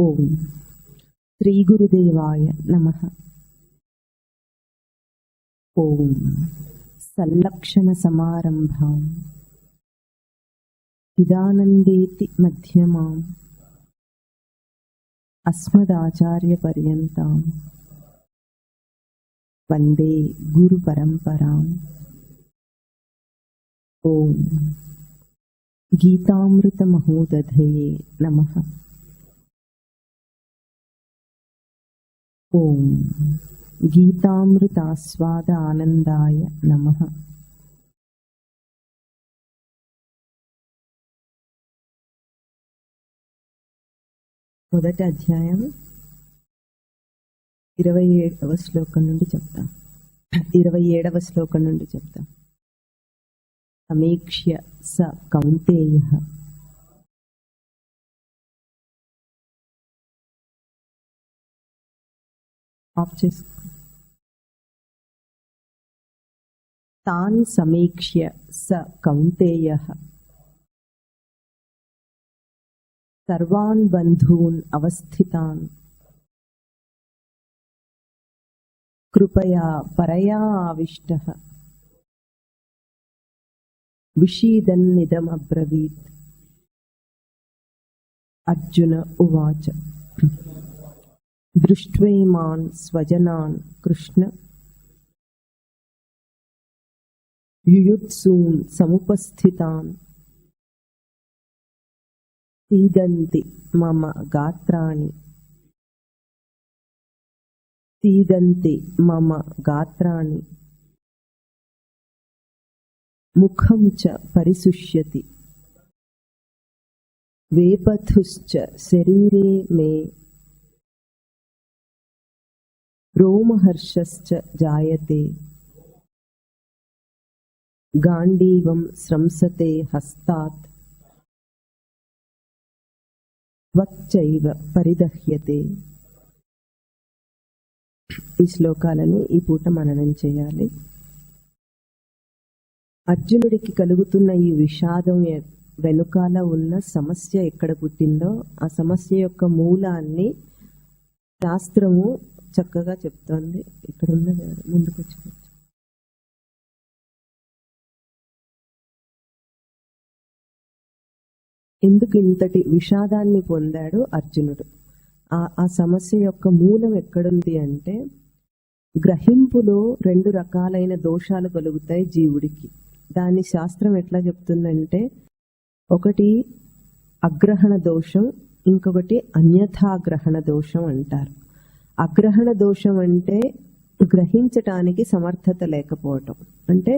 ఓం శ్రీ గురుదేవాయ నమః. ఓం సల్లక్షణ సమారంభాం చిదానందేతి మధ్యమాం అస్మదాచార్య పర్యంతాం వందే గురు పరంపరాం. ఓం గీతామృత మహోదధయే నమః. ఓం గీతామృతాస్వాద ఆనందాయ నమః. మొదటి అధ్యాయం 27వ శ్లోకం నుండి చెప్తాం. 27వ శ్లోకం నుండి చెప్తాం. సమీక్ష్య స కౌంతేయః ఆఫ్ చేసుకో. తాన్ సమీక్ష్య స కౌంతేయః సర్వాన్ బంధూన్ అవస్థితాన్ కృపయా పరయా ఆవిష్టః విషీదన్నిదమబ్రవీత్. అర్జున ఉవాచ దృష్ట్వైమాన్ స్వజనాన్ కృష్ణ యుయుత్సూన్ సముపస్థితాన్ సీదంతి మమ గాత్రాణి సీదంతి మమ గాత్రాణి ముఖం చ పరిశుష్యతి వేపథుశ్చ శరీరే మే రోమహర్షశ్చ జాయతే గాండీవం స్రంసతే హస్తాత్ త్వచ్చైవ పరిదహ్యతే. ఈ శ్లోకాలని ఈ పూట మననం చేయాలి. అర్జునుడికి కలుగుతున్న ఈ విషాదం వెనుకాల ఉన్న సమస్య ఎక్కడ పుట్టిందో ఆ సమస్య యొక్క మూలాన్ని శాస్త్రము చక్కగా చెప్తోంది. ఇక్కడ ఉన్న ముందుకు వచ్చి ఎందుకు ఇంతటి విషాదాన్ని పొందాడు అర్జునుడు? ఆ సమస్య యొక్క మూలం ఎక్కడుంది అంటే, గ్రహింపులో 2 రకాలైన దోషాలు కలుగుతాయి జీవుడికి. దాని శాస్త్రం ఎట్లా చెప్తుందంటే, ఒకటి అగ్రహణ దోషం, ఇంకొకటి అన్యథాగ్రహణ దోషం అంటారు. అగ్రహణ దోషం అంటే గ్రహించటానికి సమర్థత లేకపోవటం, అంటే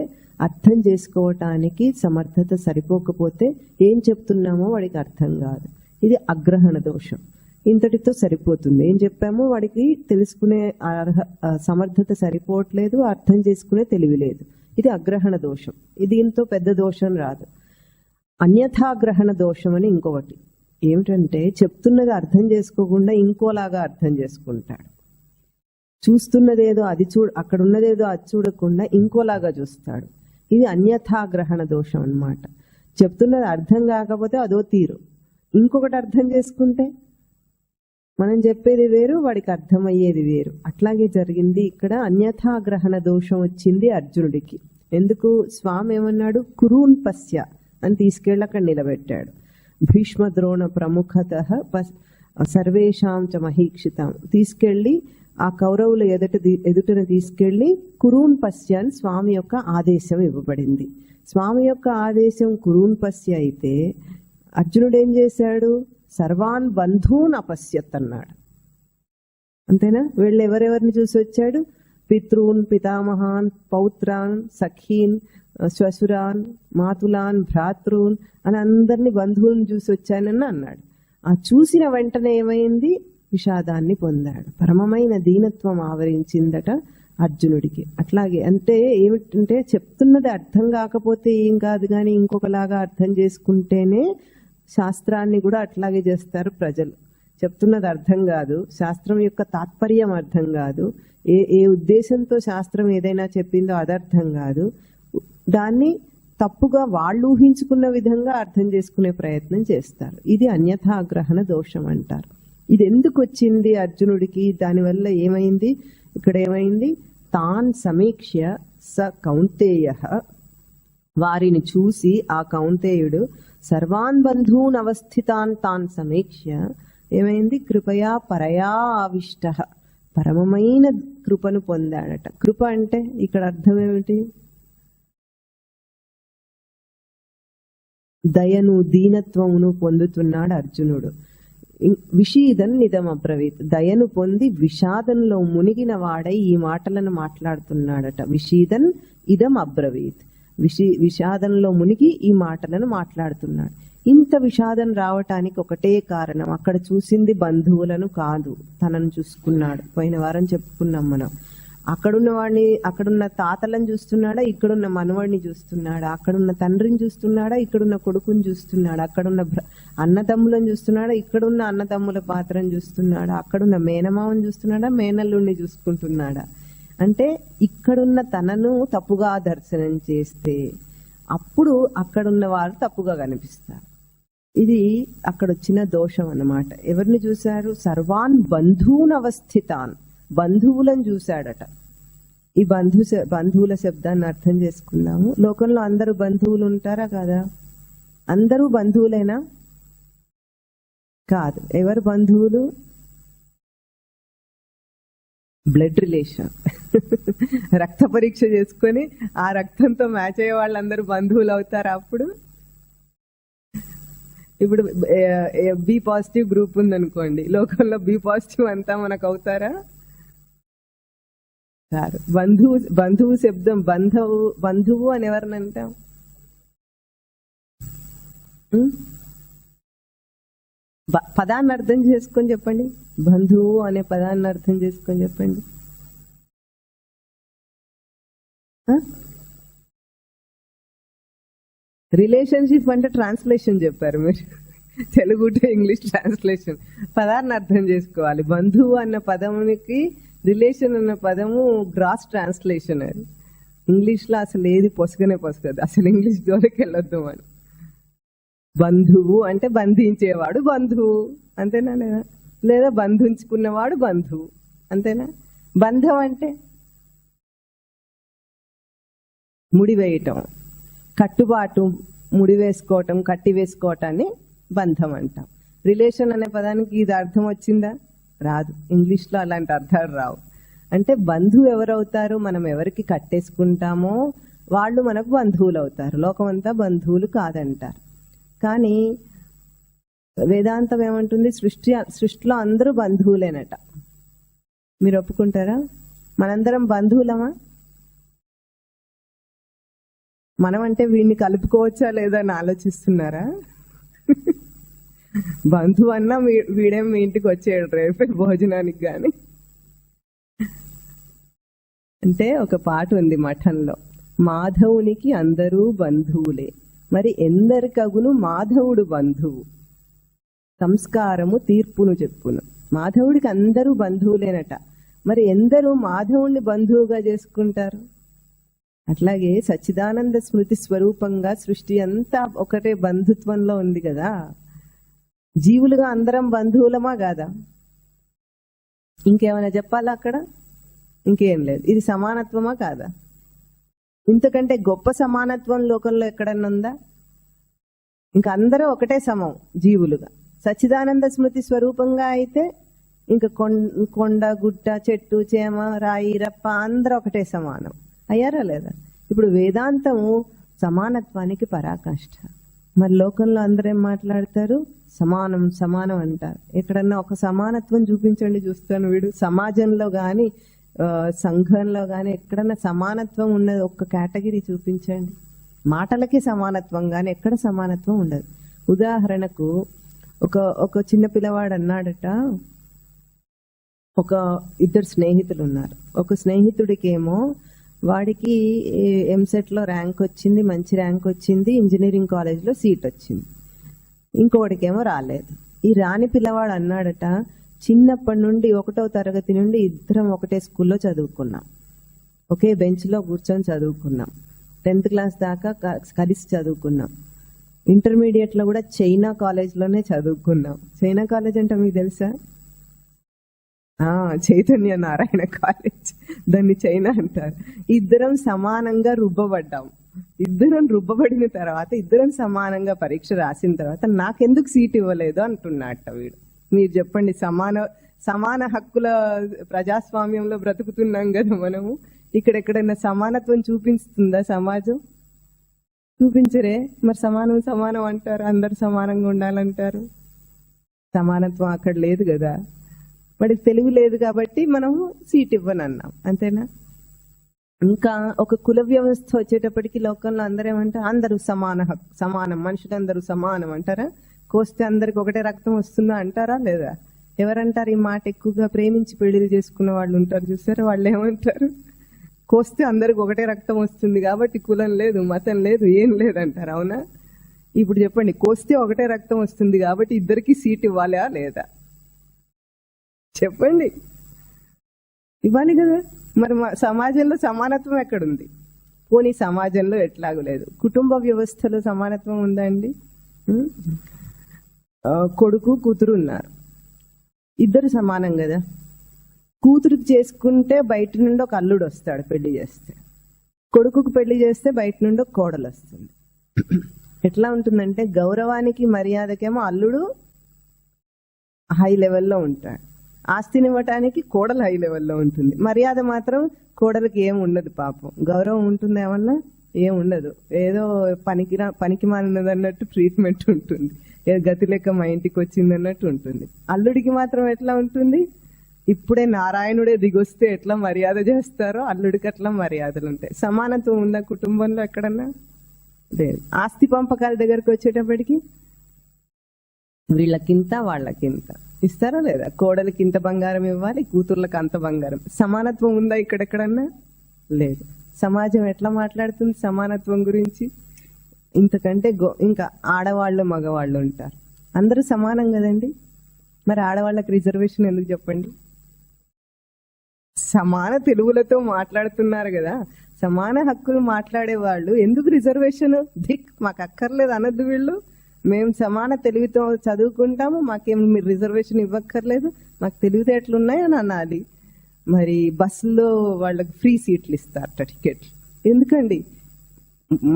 అర్థం చేసుకోవటానికి సమర్థత సరిపోకపోతే ఏం చెప్తున్నామో వాడికి అర్థం కాదు. ఇది అగ్రహణ దోషం. ఇంతటితో సరిపోతుంది. ఏం చెప్పామో వాడికి తెలుసుకునే సమర్థత సరిపోవట్లేదు, అర్థం చేసుకునే తెలివి లేదు. ఇది అగ్రహణ దోషం. దీంతో పెద్ద దోషం రాదు. అన్యథాగ్రహణ దోషం అని ఇంకొకటి ఏమిటంటే, చెప్తున్నది అర్థం చేసుకోకుండా ఇంకోలాగా అర్థం చేసుకుంటాడు. చూస్తున్నదేదో అది అక్కడ ఉన్నదేదో అది చూడకుండా ఇంకోలాగా చూస్తాడు. ఇది అన్యథాగ్రహణ దోషం అన్నమాట. చెప్తున్నది అర్థం కాకపోతే అదో తీరు, ఇంకొకటి అర్థం చేసుకుంటే మనం చెప్పేది వేరు, వాడికి అర్థమయ్యేది వేరు. అట్లాగే జరిగింది ఇక్కడ. అన్యథాగ్రహణ దోషం వచ్చింది అర్జునుడికి. ఎందుకు? స్వామి ఏమన్నాడు? కురూన్ పశ్య అని తీసుకెళ్ళి అక్కడ నిలబెట్టాడు. భీష్మ ద్రోణ ప్రముఖతః సర్వేషాం చ మహీక్షితాం తీసుకెళ్ళి ఆ కౌరవుల ఎదుటన తీసుకెళ్లి కురూన్ పశ్య అని స్వామి యొక్క ఆదేశం ఇవ్వబడింది. స్వామి యొక్క ఆదేశం కురూన్ పశ్య అయితే అర్జునుడు ఏం చేశాడు? సర్వాన్ బంధూన్ అపశ్యత్ అన్నాడు. అంతేనా? వీళ్ళు ఎవరెవరిని చూసి వచ్చాడు? పితృన్, పితామహాన్, పౌత్రాన్, సఖీన్, శ్వశురాన్, మాతులాన్, భ్రాతృన్ అని అందరినీ బంధువులను చూసి వచ్చానని అన్నాడు. ఆ చూసిన వెంటనే ఏమైంది? విషాదాన్ని పొందాడు. పరమమైన దీనత్వం ఆవరించిందట అర్జునుడికి. అట్లాగే అంటే ఏమిటంటే, చెప్తున్నది అర్థం కాకపోతే ఏం కాదు, కానీ ఇంకొకలాగా అర్థం చేసుకుంటేనే శాస్త్రాన్ని కూడా అట్లాగే చేస్తారు ప్రజలు. చెప్తున్నది అర్థం కాదు, శాస్త్రం యొక్క తాత్పర్యం అర్థం కాదు, ఏ ఉద్దేశంతో శాస్త్రం ఏదైనా చెప్పిందో అదర్థం కాదు, దాన్ని తప్పుగా వాళ్ళు ఊహించుకున్న విధంగా అర్థం చేసుకునే ప్రయత్నం చేస్తారు. ఇది అన్యథాగ్రహణ దోషం అంటారు. ఇది ఎందుకు వచ్చింది అర్జునుడికి, దానివల్ల ఏమైంది, ఇక్కడ ఏమైంది, తాన్ సమీక్ష స కౌంతేయ, వారిని చూసి ఆ కౌంతేయుడు సర్వాన్ బంధూన్ అవస్థితాన్ తాన్ సమీక్ష ఏమైంది, కృపయా పరయా ఆవిష్ట, పరమమైన కృపను పొందాడట. కృప అంటే ఇక్కడ అర్థం ఏమిటి, దయను దీనత్వమును పొందుతున్నాడు అర్జునుడు. విషీదన్ నిదం అబ్రవీత్, దయను పొంది విషాదంలో మునిగిన వాడై ఈ మాటలను మాట్లాడుతున్నాడట. విషీదన్ ఇదం అబ్రవీత్, విషాదంలో మునిగి ఈ మాటలను మాట్లాడుతున్నాడు. ఇంత విషాదం రావటానికి ఒకటే కారణం, అక్కడ చూసింది బంధువులను కాదు, తనను చూసుకున్నాడు. పోయిన వారం చెప్పుకున్నాం మనం. అక్కడున్న వాడిని, అక్కడున్న తాతలను చూస్తున్నాడా, ఇక్కడున్న మనవాడిని చూస్తున్నాడా, అక్కడున్న తండ్రిని చూస్తున్నాడా, ఇక్కడున్న కొడుకుని చూస్తున్నాడా, అక్కడున్న అన్నదమ్ములను చూస్తున్నాడా, ఇక్కడున్న అన్నదమ్ముల పాత్రను చూస్తున్నాడా, అక్కడున్న మేనమావని చూస్తున్నాడా, మేనల్లుడిని చూసుకుంటున్నాడా. అంటే ఇక్కడున్న తనను తప్పుగా దర్శనం చేస్తే అప్పుడు అక్కడున్న వారు తప్పుగా కనిపిస్తారు. ఇది అక్కడ వచ్చిన దోషం అన్నమాట. ఎవరిని చూశారు, సర్వాన్ బంధూన్ అవస్థితాన్, బంధువులను చూశాడట. ఈ బంధువుల శబ్దాన్ని అర్థం చేసుకున్నాము. లోకంలో అందరూ బంధువులు ఉంటారా కదా, అందరూ బంధువులేనా, కాదు. ఎవరు బంధువులు, బ్లడ్ రిలేషన్. రక్త పరీక్ష చేసుకొని ఆ రక్తంతో మ్యాచ్ అయ్యే వాళ్ళందరూ బంధువులు అవుతారా? అప్పుడు ఇప్పుడు బి పాజిటివ్ గ్రూప్ ఉందనుకోండి, లోకంలో బి పాజిటివ్ అంతా మనకు అవుతారా? కాదు. బంధువు శబ్దం, బంధువు అని ఎవరిని అంటాం, పదాన్ని అర్థం చేసుకొని చెప్పండి. బంధువు అనే పదాన్ని అర్థం చేసుకొని చెప్పండి. రిలేషన్షిప్ అంటే ట్రాన్స్లేషన్ చెప్పారు మీరు, తెలుగు టు ఇంగ్లీష్ ట్రాన్స్లేషన్. పదాన్ని అర్థం చేసుకోవాలి. బంధువు అన్న పదమునికి రిలేషన్ అన్న పదము గ్రాస్ ట్రాన్స్లేషన్. అది ఇంగ్లీష్ లో అసలు ఏది పొసగనే పొసగదు, అసలు ఇంగ్లీష్ జోలికి వెళ్ళొద్దు మనం. బంధువు అంటే బంధించేవాడు బంధువు, అంతేనా? లేదా బంధించుకున్నవాడు బంధువు, అంతేనా? బంధం అంటే ముడివేయటం, కట్టుబాటు, ముడి వేసుకోవటం, కట్టి వేసుకోవటాన్ని బంధం అంటాం. రిలేషన్ అనే పదానికి ఇది అర్థం వచ్చిందా? రాదు. ఇంగ్లీష్లో అలాంటి అర్థాలు రావు. అంటే బంధువు ఎవరవుతారు, మనం ఎవరికి కట్టేసుకుంటామో వాళ్ళు మనకు బంధువులు అవుతారు. లోకమంతా బంధువులు కాదంటారు. కానీ వేదాంతం ఏమంటుంది, సృష్టిలో అందరూ బంధువులేనట. మీరు ఒప్పుకుంటారా? మనందరం బంధువులమా? మనం అంటే వీడిని కలుపుకోవచ్చా లేదా అని ఆలోచిస్తున్నారా? బంధువు అన్నా వీడేం మీ ఇంటికి వచ్చేయడు రేపే భోజనానికి గాని. అంటే ఒక పాట ఉంది మఠంలో, మాధవునికి అందరూ బంధువులే, మరి ఎందరికగును మాధవుడు బంధువు, సంస్కారము తీర్పును చెప్పును. మాధవుడికి అందరూ బంధువులేనట, మరి ఎందరూ మాధవుణ్ణి బంధువుగా చేసుకుంటారు? అట్లాగే సచ్చిదానంద స్మృతి స్వరూపంగా సృష్టి అంతా ఒకటే బంధుత్వంలో ఉంది కదా. జీవులుగా అందరం బంధువులమా కాదా? ఇంకేమైనా చెప్పాలా అక్కడ? ఇంకేం లేదు. ఇది సమానత్వమా కాదా? ఇంతకంటే గొప్ప సమానత్వం లోకంలో ఎక్కడన్నా ఉందా? ఇంకా అందరూ ఒకటే సమం జీవులుగా. సచ్చిదానంద స్మృతి స్వరూపంగా అయితే ఇంకా కొండ, గుట్ట, చెట్టు, చేమ, రాయి, రప్ప అందరూ ఒకటే సమానం అయ్యారా లేదా? ఇప్పుడు వేదాంతము సమానత్వానికి పరాకాష్ఠ. మరి లోకంలో అందరూ ఏం మాట్లాడతారు? సమానం సమానం అంటారు. ఎక్కడన్నా ఒక సమానత్వం చూపించండి చూస్తాను. వీడు సమాజంలో గాని సంఘంలో గాని ఎక్కడన్నా సమానత్వం ఉన్నది ఒక్క కేటగిరీ చూపించండి. మాటలకి సమానత్వం గాని ఎక్కడ సమానత్వం ఉండదు. ఉదాహరణకు ఒక చిన్న పిల్లవాడు అన్నాడట, ఇద్దరు స్నేహితులు ఉన్నారు. ఒక స్నేహితుడికేమో వాడికి ఎంసెట్ లో ర్యాంక్ వచ్చింది, మంచి ర్యాంక్ వచ్చింది, ఇంజనీరింగ్ కాలేజ్లో సీట్ వచ్చింది. ఇంకోటికేమో రాలేదు. ఈ రాని పిల్లవాడు అన్నాడట, చిన్నప్పటి నుండి 1వ తరగతి నుండి ఇద్దరం ఒకటే స్కూల్లో చదువుకున్నాం, ఒకే బెంచ్ లో కూర్చొని చదువుకున్నాం, 10th క్లాస్ దాకా కలిసి చదువుకున్నాం, ఇంటర్మీడియట్ లో కూడా చైనా కాలేజ్ లోనే చదువుకున్నాం. చైనా కాలేజ్ అంటే మీకు తెలుసా? చైతన్య నారాయణ కాలేజ్, దాన్ని చైనా అంటారు. ఇద్దరం సమానంగా రుబ్బబడ్డాం. ఇద్దరం రుబ్బబడిన తర్వాత ఇద్దరం సమానంగా పరీక్ష రాసిన తర్వాత నాకెందుకు సీట్ ఇవ్వలేదు అంటున్నట్ట వీడు. మీరు చెప్పండి, సమాన హక్కుల ప్రజాస్వామ్యంలో బ్రతుకుతున్నాం కదా మనము. ఇక్కడెక్కడైనా సమానత్వం చూపిస్తుందా సమాజం? చూపించరే. మరి సమానం అంటారు, అందరు సమానంగా ఉండాలంటారు. సమానత్వం అక్కడ లేదు కదా. వాడికి తెలివి లేదు కాబట్టి మనము సీట్ ఇవ్వనన్నాం, అంతేనా? ఇంకా ఒక కుల వ్యవస్థ వచ్చేటప్పటికి లోకంలో అందరూ ఏమంటారు? అందరూ సమానం, మనుషులందరూ సమానం అంటారా? కోస్తే అందరికి ఒకటే రక్తం వస్తుందా అంటారా లేదా? ఎవరంటారు ఈ మాట? ఎక్కువగా ప్రేమించి పెళ్లిళ్ళు చేసుకున్న వాళ్ళు ఉంటారు చూసారా, వాళ్ళు ఏమంటారు? కోస్తే అందరికి ఒకటే రక్తం వస్తుంది కాబట్టి కులం లేదు, మతం లేదు, ఏం లేదంటారు. అవునా? ఇప్పుడు చెప్పండి, కోస్తే ఒకటే రక్తం వస్తుంది కాబట్టి ఇద్దరికి సీట్ ఇవ్వాలా లేదా? చెప్పండి, ఇవ్వాలి కదా. మరి సమాజంలో సమానత్వం ఎక్కడుంది? పోనీ సమాజంలో ఎట్లాగూ లేదు. కుటుంబ వ్యవస్థలో సమానత్వం ఉందా అండి? కొడుకు కూతురు ఉన్నారు, ఇద్దరు సమానం కదా. కూతురుకి చేసుకుంటే బయట నుండి ఒక అల్లుడు వస్తాడు పెళ్లి చేస్తే, కొడుకుకు పెళ్లి చేస్తే బయట నుండి ఒక కోడలు వస్తుంది. ఎట్లా ఉంటుందంటే గౌరవానికి మర్యాదకేమో అల్లుడు హై లెవెల్లో ఉంటాడు, ఆస్తిని ఇవ్వటానికి కోడలు హై లెవెల్లో ఉంటుంది. మర్యాద మాత్రం కోడలికి ఏం ఉండదు పాపం. గౌరవం ఉంటుంది ఏమన్నా? ఏం ఉండదు. ఏదో పనికి మాలినది అన్నట్టు ట్రీట్మెంట్ ఉంటుంది, ఏదో గతి లెక్క మా ఇంటికి వచ్చింది అన్నట్టు ఉంటుంది. అల్లుడికి మాత్రం ఎట్లా ఉంటుంది? ఇప్పుడే నారాయణుడే దిగొస్తే ఎట్లా మర్యాద చేస్తారో అల్లుడికి అట్లా మర్యాదలు ఉంటాయి. సమానత్వం ఉందా కుటుంబంలో ఎక్కడన్నా? లేదు. ఆస్తి పంపకాల దగ్గరకు వచ్చేటప్పటికి వీళ్ళకింత వాళ్ళకింత ఇస్తారా లేదా? కోడలికి ఇంత బంగారం ఇవ్వాలి, కూతుర్లకు అంత బంగారం. సమానత్వం ఉందా ఇక్కడెక్కడన్నా? లేదు. సమాజం ఎట్లా మాట్లాడుతుంది సమానత్వం గురించి? ఇంతకంటే ఇంకా ఆడవాళ్ళు మగవాళ్ళు ఉంటారు, అందరూ సమానం కదండి. మరి ఆడవాళ్ళకి రిజర్వేషన్ ఎందుకు చెప్పండి? సమాన తెలుగులతో మాట్లాడుతున్నారు కదా, సమాన హక్కులు మాట్లాడే వాళ్ళు ఎందుకు రిజర్వేషన్? మాకు అక్కర్లేదు అనద్దు వీళ్ళు. మేము సమాన తెలుగుతో చదువుకుంటాము, మాకేం మీరు రిజర్వేషన్ ఇవ్వక్కర్లేదు, మాకు తెలివితేటలు ఉన్నాయని అనాలి. మరి బస్సులో వాళ్ళకి ఫ్రీ సీట్లు ఇస్తారట, టికెట్లు. ఎందుకండి?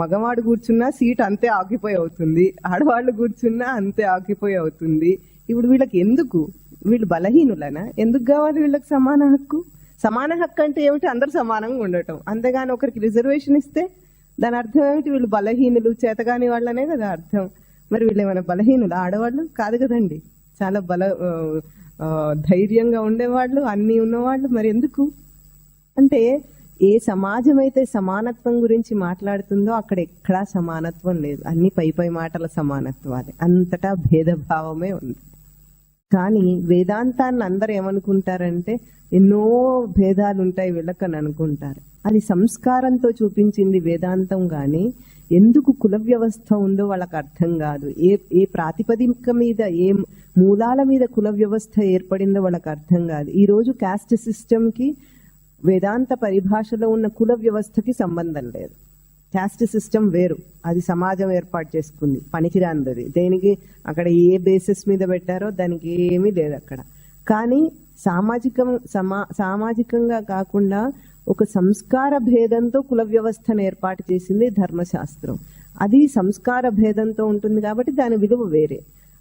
మగవాడు కూర్చున్నా సీట్ అంతే ఆక్యుపై అవుతుంది, ఆడవాళ్ళు కూర్చున్నా అంతే ఆక్యుపై అవుతుంది. ఇప్పుడు వీళ్ళకి ఎందుకు? వీళ్ళు బలహీనులనా? ఎందుకు కావాలి వీళ్ళకి సమాన హక్కు? సమాన హక్కు అంటే ఏమిటి? అందరు సమానంగా ఉండటం. అంతేగాని ఒకరికి రిజర్వేషన్ ఇస్తే దాని అర్థం ఏమిటి? వీళ్ళు బలహీనులు, చేతగాని వాళ్ళనే కదా అర్థం. మరి వీళ్ళు ఏమైనా బలహీనులు? ఆడవాళ్ళు కాదు కదండి, చాలా ధైర్యంగా ఉండేవాళ్ళు, అన్నీ ఉన్నవాళ్ళు. మరి ఎందుకు అంటే ఏ సమాజం అయితే సమానత్వం గురించి మాట్లాడుతుందో అక్కడ ఎక్కడా సమానత్వం లేదు. అన్ని పై మాటల సమానత్వాలే, అంతటా భేదభావమే ఉంది. కానీ వేదాంతాన్ని అందరు ఏమనుకుంటారంటే ఎన్నో భేదాలు ఉంటాయి వీళ్ళకని అనుకుంటారు. అది సంస్కారంతో చూపించింది వేదాంతం. కానీ ఎందుకు కుల వ్యవస్థ ఉందో వాళ్ళకి అర్థం కాదు. ఏ ప్రాతిపదిక మీద, ఏ మూలాల మీద కుల వ్యవస్థ ఏర్పడిందో వాళ్ళకి అర్థం కాదు. ఈరోజు కాస్ట్ సిస్టమ్కి వేదాంత పరిభాషలో ఉన్న కుల వ్యవస్థకి సంబంధం లేదు. కాస్ట్ సిస్టమ్ వేరు, అది సమాజం ఏర్పాటు చేసుకుంది, పనికిరానిది. దేనికి అక్కడ ఏ బేసిస్ మీద పెట్టారో దానికి ఏమీ లేదు అక్కడ. కానీ సామాజికంగా కాకుండా ఒక సంస్కార భేదంతో కుల వ్యవస్థను ఏర్పాటు చేసింది ధర్మశాస్త్రం. అది సంస్కార భేదంతో ఉంటుంది కాబట్టి దాని విలువ వేరే.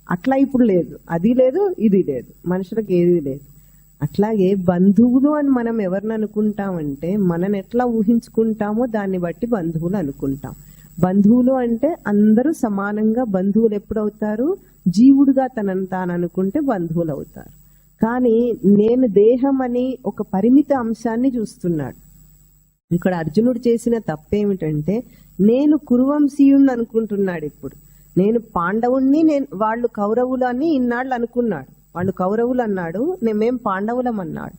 అట్లా ఇప్పుడు లేదు, అది లేదు, ఇది లేదు, మనుషులకు ఏది లేదు. అట్లాగే బంధువులు అని మనం ఎవరిని అనుకుంటామంటే మనని ఎట్లా ఊహించుకుంటామో దాన్ని బట్టి బంధువులు అనుకుంటాం. బంధువులు అంటే అందరూ సమానంగా బంధువులు ఎప్పుడవుతారు? జీవుడుగా తనని తాను అనుకుంటే బంధువులు అవుతారు. కానీ నేను దేహం అని ఒక పరిమిత అంశాన్ని చూస్తున్నాడు. ఇక్కడ అర్జునుడు చేసిన తప్పేమిటంటే నేను కురువంశీయుణ్ణి అనుకుంటున్నాడు. ఇప్పుడు నేను పాండవుణ్ణి, వాళ్ళు కౌరవులు అని ఇన్నాళ్ళు అనుకున్నాడు. వాళ్ళు కౌరవులు అన్నాడు, మేం పాండవులం అన్నాడు.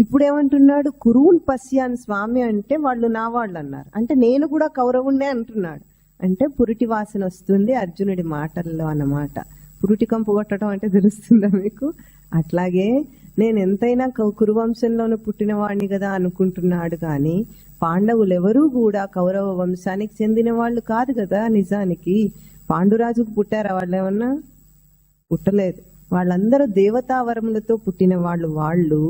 ఇప్పుడు ఏమంటున్నాడు? కురువుని పశ్యాన్ స్వామి అంటే వాళ్ళు నా వాళ్ళు అన్నారు. అంటే నేను కూడా కౌరవుణ్ణే అంటున్నాడు. అంటే పురిటి వాసన వస్తుంది అర్జునుడి మాటల్లో అన్నమాట. పురిటి కంపు కొట్టడం అంటే తెలుస్తుందా మీకు? అట్లాగే నేను ఎంతైనా కురువంశంలోనే పుట్టిన వాడిని కదా అనుకుంటున్నాడు. కానీ పాండవులు ఎవరూ కూడా కౌరవ వంశానికి చెందిన వాళ్ళు కాదు కదా. నిజానికి పాండురాజుకు పుట్టారా వాళ్ళు? ఏమన్నా పుట్టలేదు. వాళ్ళందరూ దేవతావరములతో పుట్టిన వాళ్ళు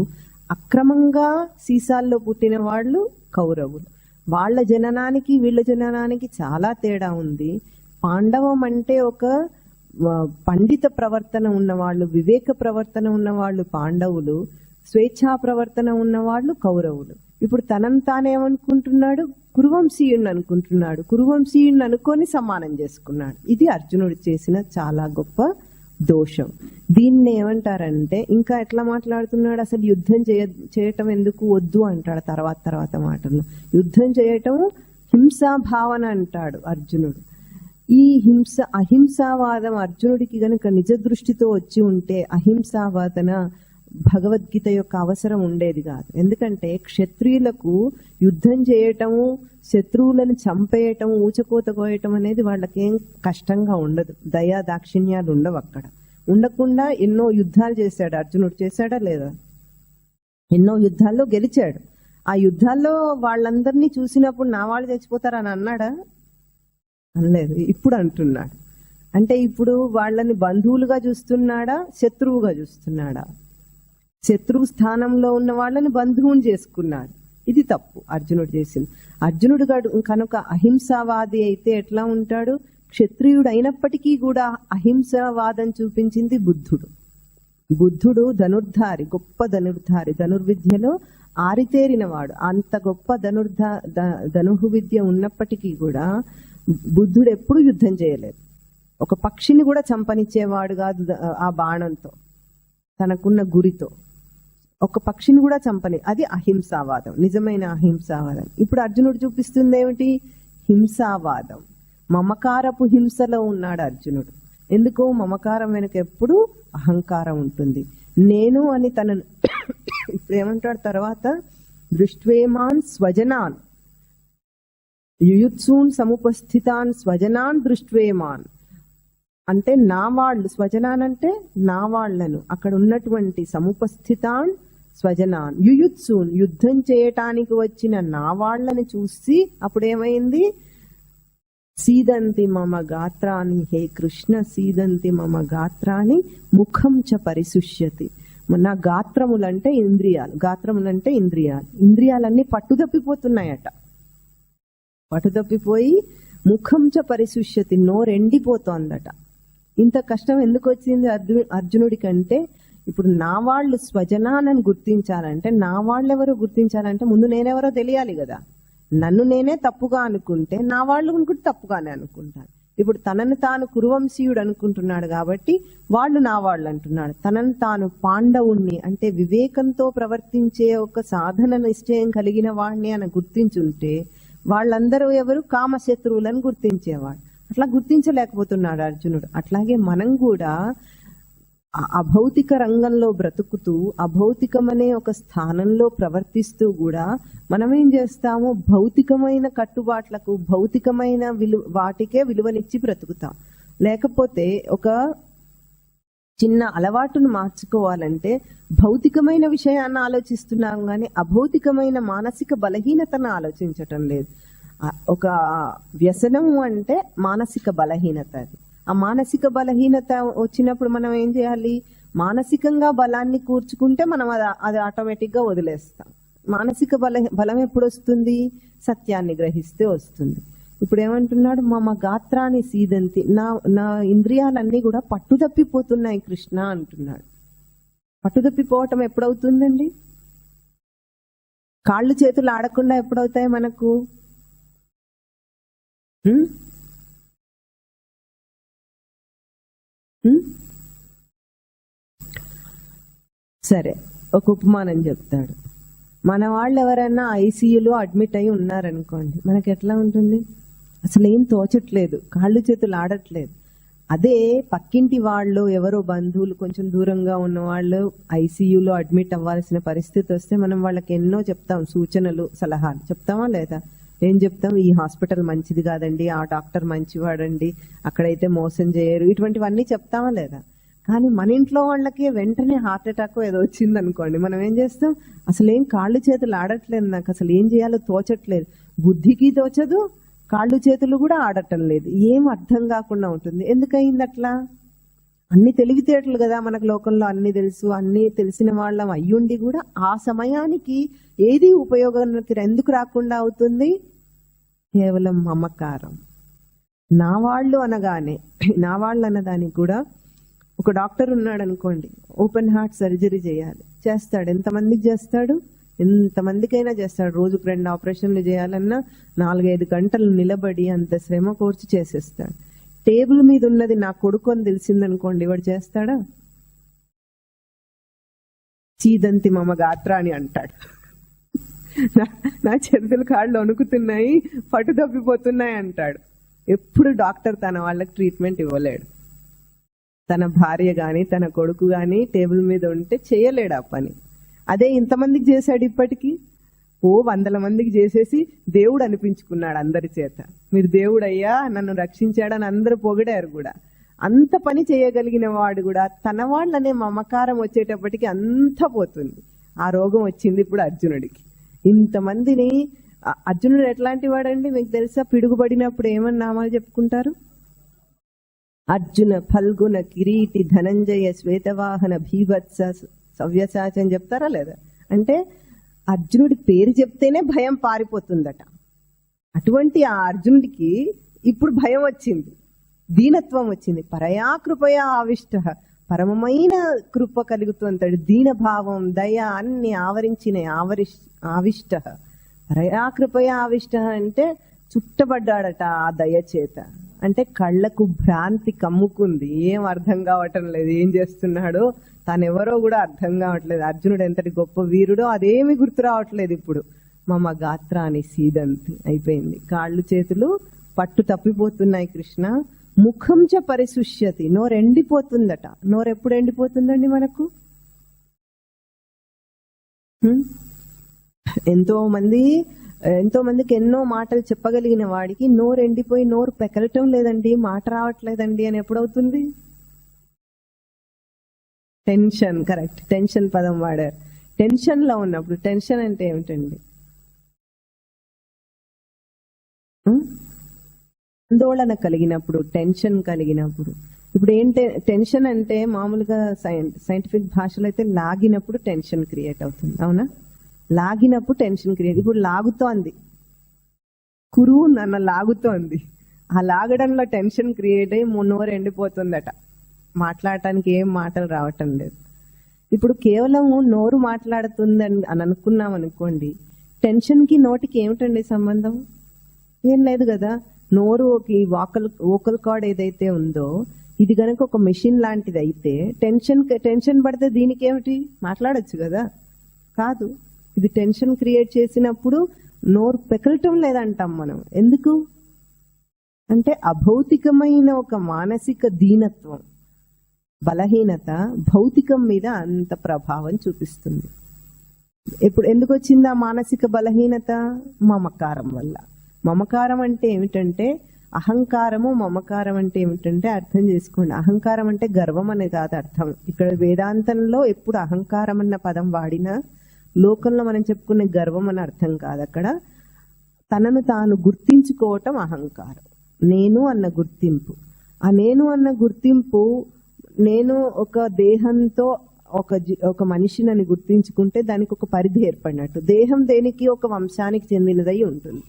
అక్రమంగా సీసాల్లో పుట్టిన వాళ్ళు కౌరవులు. వాళ్ళ జననానికి వీళ్ళ జననానికి చాలా తేడా ఉంది. పాండవం అంటే ఒక పండిత ప్రవర్తన ఉన్నవాళ్ళు, వివేక ప్రవర్తన ఉన్నవాళ్ళు పాండవులు, స్వేచ్ఛా ప్రవర్తన ఉన్నవాళ్ళు కౌరవులు. ఇప్పుడు తనను తానేమనుకుంటున్నాడు, కురువంశీయుణ్ణి అనుకుంటున్నాడు. కురువంశీయుణ్ణి అనుకొని సమానం చేసుకున్నాడు. ఇది అర్జునుడు చేసిన చాలా గొప్ప దోషం. దీన్ని ఏమంటారంటే, ఇంకా ఎట్లా మాట్లాడుతున్నాడు, అసలు యుద్ధం చేయటం ఎందుకు వద్దు అంటాడు తర్వాత మాటల్లో. యుద్ధం చేయటం హింసా భావన అంటాడు అర్జునుడు. ఈ అహింసావాదం అర్జునుడికి గనుక నిజ దృష్టితో వచ్చి ఉంటే అహింసావాదన భగవద్గీత యొక్క అవసరం ఉండేది కాదు. ఎందుకంటే క్షత్రియులకు యుద్ధం చేయటము, శత్రువులను చంపేయటం, ఊచకోత కోయటం అనేది వాళ్ళకేం కష్టంగా ఉండదు. దయా దాక్షిణ్యాలు ఉండవు అక్కడ. ఉండకుండా ఎన్నో యుద్ధాలు చేశాడు అర్జునుడు. చేశాడా లేదా? ఎన్నో యుద్ధాల్లో గెలిచాడు. ఆ యుద్ధాల్లో వాళ్ళందరినీ చూసినప్పుడు నా వాళ్ళు చచ్చిపోతారని అన్నాడా? అనలేదు. ఇప్పుడు అంటున్నాడు. అంటే ఇప్పుడు వాళ్ళని బంధువులుగా చూస్తున్నాడా, శత్రువుగా చూస్తున్నాడా? శత్రువు స్థానంలో ఉన్న వాళ్ళని బంధువుని చేసుకున్నాడు. ఇది తప్పు అర్జునుడు చేసింది. అర్జునుడు కనుక అహింసావాది అయితే ఎట్లా ఉంటాడు? క్షత్రియుడు అయినప్పటికీ కూడా అహింసావాదం చూపించింది బుద్ధుడు. బుద్ధుడు ధనుర్ధారి, గొప్ప ధనుర్ధారి, ధనుర్విద్యలో ఆరితేరినవాడు. అంత గొప్ప ధనుహు విద్య ఉన్నప్పటికీ కూడా బుద్ధుడు ఎప్పుడు యుద్ధం చేయలేదు. ఒక పక్షిని కూడా చంపనిచ్చేవాడు కాదు ఆ బాణంతో, తనకున్న గురితో ఒక పక్షిని కూడా చంపని. అది అహింసావాదం, నిజమైన అహింసావాదం. ఇప్పుడు అర్జునుడు చూపిస్తుంది ఏమిటి? హింసావాదం. మమకారపు హింసలో ఉన్నాడు అర్జునుడు. ఎందుకు? మమకారం వెనుక ఎప్పుడు అహంకారం ఉంటుంది. నేను అని తనను ఇప్పుడు ఏమంటాడు తర్వాత, దృష్ట్వేమాన్ స్వజనాన్ యుయుత్సూన్ సముపస్థితాన్ స్వజనాన్ దృష్ట్వేమాన్ అంటే నా వాళ్ళు, స్వజనాన్ అంటే నా వాళ్లను, అక్కడ ఉన్నటువంటి సముపస్థితాన్ స్వజనాన్ యుయుత్సూన్ యుద్ధం చేయటానికి వచ్చిన నా వాళ్లని చూసి అప్పుడేమైంది? సీదంతి మమ గాత్రాన్ని, హే కృష్ణ సీదంతి మమ గాత్రాన్ని ముఖం చ పరిశుష్యతి. నా గాత్రములంటే ఇంద్రియాలు, గాత్రములంటే ఇంద్రియాలు, ఇంద్రియాలన్నీ పట్టుదప్పిపోతున్నాయట. పట్టుదప్పిపోయి ముఖం చ పరిశుష్యతి, నోరెండిపోతోందట. ఇంత కష్టం ఎందుకు వచ్చింది అర్జునుడి కంటే? ఇప్పుడు నా వాళ్ళు స్వజనాన్ని గుర్తించాలంటే, నా వాళ్ళెవరో గుర్తించాలంటే ముందు నేనెవరో తెలియాలి కదా. నన్ను నేనే తప్పుగా అనుకుంటే నా వాళ్ళు కూడా తప్పుగానే అనుకుంటాను. ఇప్పుడు తనను తాను కురువంశీయుడు అనుకుంటున్నాడు కాబట్టి వాళ్ళు నా వాళ్ళు అంటున్నాడు. తనను తాను పాండవుణ్ణి అంటే వివేకంతో ప్రవర్తించే ఒక సాధన నిశ్చయం కలిగిన వాడిని అని గుర్తించుంటే వాళ్ళందరూ ఎవరు? కామశత్రువులను గుర్తించేవాడు. అట్లా గుర్తించలేకపోతున్నాడు అర్జునుడు. అట్లాగే మనం కూడా అభౌతిక రంగంలో బ్రతుకుతూ అభౌతికమనే ఒక స్థానంలో ప్రవర్తిస్తూ కూడా మనం ఏం చేస్తాము? భౌతికమైన కట్టుబాట్లకు, భౌతికమైన వాటికే విలువనిచ్చి బ్రతుకుతాం. లేకపోతే ఒక చిన్న అలవాటును మార్చుకోవాలంటే భౌతికమైన విషయాన్ని ఆలోచిస్తున్నాం కానీ అభౌతికమైన మానసిక బలహీనతను ఆలోచించటం లేదు. ఒక వ్యసనం అంటే మానసిక బలహీనత. అది ఆ మానసిక బలహీనత వచ్చినప్పుడు మనం ఏం చేయాలి? మానసికంగా బలాన్ని కూర్చుకుంటే మనం అది ఆటోమేటిక్ గా వదిలేస్తాం. మానసిక బలం ఎప్పుడు వస్తుంది? సత్యాన్ని గ్రహిస్తే వస్తుంది. ఇప్పుడు ఏమంటున్నాడు? మమ గాత్రాన్ని సీదంతి, నా ఇంద్రియాలన్నీ కూడా పట్టుదప్పిపోతున్నాయి కృష్ణ అంటున్నాడు. పట్టుదప్పిపోవటం ఎప్పుడవుతుందండి? కాళ్ళు చేతులు ఆడకుండా ఎప్పుడవుతాయి మనకు? సరే, ఒక ఉపమానం చెప్తాడు. మన వాళ్ళు ఎవరైనా ఐసీయూలో అడ్మిట్ అయి ఉన్నారనుకోండి, మనకి ఎట్లా ఉంటుంది? అసలు ఏం తోచట్లేదు, కాళ్ళు చేతులు ఆడట్లేదు. అదే పక్కింటి వాళ్ళు ఎవరో బంధువులు కొంచెం దూరంగా ఉన్న వాళ్ళు ఐసీయూలో అడ్మిట్ అవ్వాల్సిన పరిస్థితి వస్తే మనం వాళ్ళకి ఎన్నో చెప్తాం, సూచనలు సలహాలు చెప్తామా లేదా? ఏం చెప్తాం? ఈ హాస్పిటల్ మంచిది కాదండి, ఆ డాక్టర్ మంచివాడండి, అక్కడైతే మోసం చేయరు, ఇటువంటివన్నీ చెప్తామా లేదా? కానీ మన ఇంట్లో వాళ్ళకి వెంటనే హార్ట్ అటాక్ ఏదో వచ్చింది అనుకోండి, మనం ఏం చేస్తాం? అసలు ఏం కాళ్ళు చేతులు ఆడట్లేదు, నాకు అసలు ఏం చేయాలో తోచట్లేదు, బుద్ధికి తోచదు, కాళ్ళు చేతులు కూడా ఆడటం లేదు, ఏం అర్థం కాకుండా ఉంటుంది. ఎందుకయింది అట్లా? అన్ని తెలివితేటలు కదా మనకు లోకంలో, అన్ని తెలుసు, అన్ని తెలిసిన వాళ్ళం అయ్యుండి కూడా ఆ సమయానికి ఏది ఉపయోగానికి ఎందుకు రాకుండా అవుతుంది? కేవలం మమకారం. నా వాళ్ళు అనగానే, నా వాళ్ళు అన్నదానికి కూడా, ఒక డాక్టర్ ఉన్నాడు అనుకోండి, ఓపెన్ హార్ట్ సర్జరీ చేయాలి, చేస్తాడు. ఎంతమందికి చేస్తాడు? ఎంతమందికైనా చేస్తాడు. రోజుకు 2 ఆపరేషన్లు చేయాలన్నా 4-5 గంటలు నిలబడి అంత శ్రమ కోర్చి చేసేస్తాడు. టేబుల్ మీద ఉన్నది నా కొడుకు అని తెలిసిందనుకోండి, వాడు చేస్తాడా? చీదంతి మమ గాత్ర అని అంటాడు. నా చేతులు కాళ్ళు వణుకుతున్నాయి, పట్టు తప్పిపోతున్నాయి అంటాడు. ఎప్పుడు డాక్టర్ తన వాళ్ళకి ట్రీట్మెంట్ ఇవ్వలేడు. తన భార్య గాని తన కొడుకు గాని టేబుల్ మీద ఉంటే చేయలేడు ఆ పని. అదే ఇంతమందికి చేశాడు. ఇప్పటికీ 100 మందికి చేసేసి దేవుడు అనిపించుకున్నాడు అందరి చేత. మీరు దేవుడయ్యా, నన్ను రక్షించాడని అందరూ పొగిడారు కూడా. అంత పని చేయగలిగిన వాడు కూడా తన వాళ్ళనే మమకారం వచ్చేటప్పటికి అంత పోతుంది. ఆ రోగం వచ్చింది ఇప్పుడు అర్జునుడికి. ఇంతమందిని, అర్జునుడు ఎట్లాంటి వాడండి మీకు తెలుసా? పిడుగుబడినప్పుడు ఏమని నామాలు చెప్పుకుంటారు? అర్జున, ఫల్గుణ, కిరీటి, ధనంజయ, శ్వేతవాహన, భీభత్స, సవ్యసాచ అని చెప్తారా లేదా? అంటే అర్జునుడి పేరు చెప్తేనే భయం పారిపోతుందట. అటువంటి ఆ అర్జునుడికి ఇప్పుడు భయం వచ్చింది, దీనత్వం వచ్చింది. పరయా కృపయా ఆవిష్ట, పరమమైన కృప కలుగుతుంటాడు. దీనభావం, దయ అన్ని ఆవరించిన ఆవిష్ట. పరయా కృపయా ఆవిష్ట అంటే చుట్టబడ్డాడట ఆ దయ చేత. అంటే కళ్ళకు భ్రాంతి కమ్ముకుంది, ఏం అర్థం కావటం లేదు, ఏం చేస్తున్నాడో తానెవరో కూడా అర్థం కావట్లేదు. అర్జునుడు ఎంతటి గొప్ప వీరుడో అదేమి గుర్తు రావట్లేదు ఇప్పుడు. మమ గాత్రాన్ని సీదంతి అయిపోయింది, కాళ్ళు చేతులు పట్టు తప్పిపోతున్నాయి. కృష్ణ ముఖం చ పరిశుష్యతి, నోరు ఎండిపోతుందట. నోరు ఎప్పుడు ఎండిపోతుందండి మనకు? ఎంతో మందికి ఎన్నో మాటలు చెప్పగలిగిన వాడికి నోరు ఎండిపోయి నోరు పెకలటం లేదండి, మాట రావట్లేదండి అని ఎప్పుడవుతుంది? టెన్షన్. కరెక్ట్, టెన్షన్ పదం వాడారు. టెన్షన్ లో ఉన్నప్పుడు. టెన్షన్ అంటే ఏమిటండి? ఆందోళన కలిగినప్పుడు, టెన్షన్ కలిగినప్పుడు. ఇప్పుడు ఏంటి టెన్షన్ అంటే? మామూలుగా సైంటిఫిక్ భాషలో అయితే లాగినప్పుడు టెన్షన్ క్రియేట్ అవుతుంది, అవునా? లాగినప్పుడు టెన్షన్ క్రియేట్. ఇప్పుడు లాగుతోంది, కురువు నన్ను లాగుతోంది, ఆ లాగడంలో టెన్షన్ క్రియేట్ అయ్యి నోరు ఎండిపోతుందట. మాట్లాడటానికి ఏం మాటలు రావటం లేదు. ఇప్పుడు కేవలం నోరు మాట్లాడుతుందని అని అనుకున్నాం అనుకోండి, టెన్షన్కి నోటికి ఏమిటండి సంబంధం? ఏం లేదు కదా. నోరుకి వోకల్ కార్డ్ ఏదైతే ఉందో ఇది కనుక ఒక మెషిన్ లాంటిది అయితే టెన్షన్ పడితే దీనికి ఏమిటి? మాట్లాడచ్చు కదా. కాదు, ఇది టెన్షన్ క్రియేట్ చేసినప్పుడు నోరు పెకలటం లేదంటాం మనం. ఎందుకు అంటే అభౌతికమైన ఒక మానసిక దీనత్వం, బలహీనత భౌతికం మీద అంత ప్రభావం చూపిస్తుంది. ఎందుకు వచ్చింది ఆ మానసిక బలహీనత? మమకారం వల్ల. మమకారం అంటే ఏమిటంటే అహంకారము, మమకారం అంటే ఏమిటంటే అర్థం చేసుకోండి. అహంకారం అంటే గర్వం అనే కాదు అర్థం. ఇక్కడ వేదాంతంలో ఎప్పుడు అహంకారం అన్న పదం వాడినా లోకంలో మనం చెప్పుకునే గర్వం అని అర్థం కాదు. అక్కడ తనను తాను గుర్తించుకోవటం అహంకారం. నేను అన్న గుర్తింపు. ఆ నేను అన్న గుర్తింపు, నేను ఒక దేహంతో ఒక మనిషిని గుర్తించుకుంటే దానికి ఒక పరిధి ఏర్పడినట్టు. దేహం దేనికి? ఒక వంశానికి చెందినదై ఉంటుంది.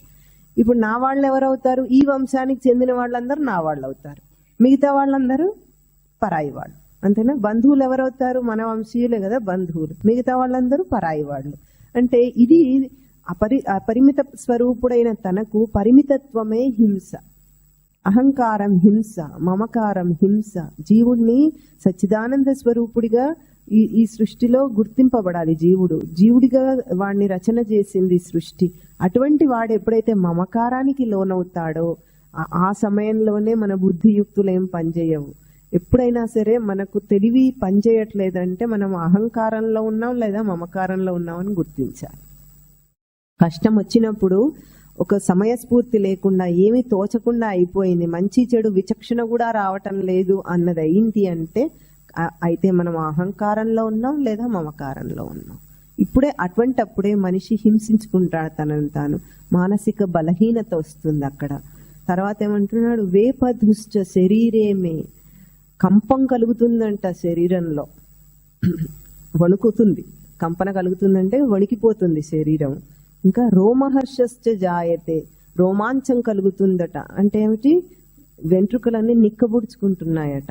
ఇప్పుడు నా వాళ్ళు ఎవరవుతారు? ఈ వంశానికి చెందిన వాళ్ళందరూ నా వాళ్ళు అవుతారు, మిగతా వాళ్ళందరూ పరాయి వాళ్ళు. అంతేనా? బంధువులు ఎవరవుతారు? మన వంశీయులే కదా బంధువులు, మిగతా వాళ్ళందరూ పరాయి వాళ్ళు. అంటే ఇది అపరిమిత స్వరూపుడైన తనకు పరిమితత్వమే హింస. అహంకారం హింస, మమకారం హింస. జీవుణ్ణి సచ్చిదానంద స్వరూపుడిగా ఈ సృష్టిలో గుర్తింపబడాలి. జీవుడిగా వాడిని రచన చేసింది సృష్టి. అటువంటి వాడు ఎప్పుడైతే మమకారానికి లోనవుతాడో ఆ సమయంలోనే మన బుద్ధియుక్తులు ఏం పనిచేయవు. ఎప్పుడైనా సరే మనకు తెలివి పనిచేయట్లేదంటే మనం అహంకారంలో ఉన్నాం లేదా మమకారంలో ఉన్నామని గుర్తించాలి. కష్టం వచ్చినప్పుడు ఒక సమయస్ఫూర్తి లేకుండా, ఏమీ తోచకుండా అయిపోయింది, మంచి చెడు విచక్షణ కూడా రావటం లేదు అన్నది అయింది అంటే అయితే మనం అహంకారంలో ఉన్నాం లేదా మమకారంలో ఉన్నాం. అప్పుడే మనిషి హింసించుకుంటాడు తనను తాను. మానసిక బలహీనత వస్తుంది అక్కడ. తర్వాత ఏమంటున్నాడు? వేపధుశ్చ శరీరేమే, కంపం కలుగుతుందంట శరీరంలో, వణుకుతుంది, కంపన కలుగుతుందంటే వణికిపోతుంది శరీరం. ఇంకా రోమహర్షశ్చ జాయతే, రోమాంచం కలుగుతుందట. అంటే ఏమిటి? వెంట్రుకలన్నీ నిక్కబుడుచుకుంటున్నాయట.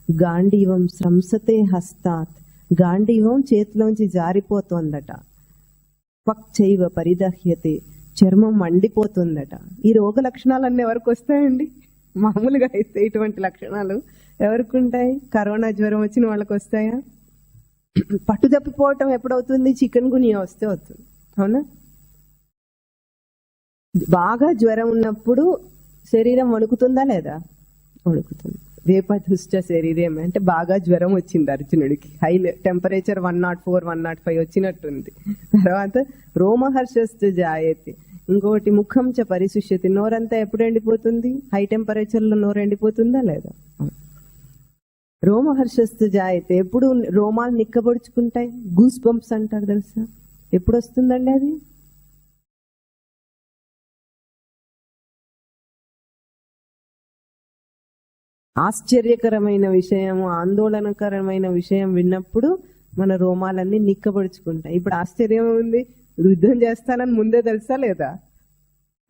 గాంధీవం స్రంసతే హస్తాత్, గాంధీవం చేతిలోంచి జారిపోతోందట. పక్చైవ పరిదహ్యతే, చర్మం మండిపోతుందట. ఈ రోగ లక్షణాలన్నీ ఎవరికి వస్తాయండి? మామూలుగా అయితే ఇటువంటి లక్షణాలు ఎవరికి ఉంటాయి? కరోనా జ్వరం వచ్చిన వాళ్ళకి వస్తాయా? పట్టు తప్పిపోవటం ఎప్పుడవుతుంది? చికెన్ గునియా వస్తే అవుతుంది, అవునా? బాగా జ్వరం ఉన్నప్పుడు శరీరం వణుకుతుందా లేదా? వణుకుతుంది. వేపదుష్ట శరీరం అంటే బాగా జ్వరం వచ్చింది అర్జునుడికి, హై టెంపరేచర్ 104, 105 వచ్చినట్టుంది. తర్వాత రోమహర్షస్తు జాయతే, ఇంకోటి ముఖం చ పరిశుష్యతి, నోరంతా ఎప్పుడు ఎండిపోతుంది? హై టెంపరేచర్ లో నోరు ఎండిపోతుందా లేదా? రోమహర్షస్తు జాయతే, ఎప్పుడు రోమాలు నిక్కబడుచుకుంటాయి. గూస్ బంప్స్ అంటారు తెలుసా? ఎప్పుడు వస్తుందండి అది? ఆశ్చర్యకరమైన విషయం, ఆందోళనకరమైన విషయం విన్నప్పుడు మన రోమాలన్నీ నిక్కబడుచుకుంటాయి. ఇప్పుడు ఆశ్చర్యం ఉంది, యుద్ధం చేస్తానని ముందే తెలుసా లేదా?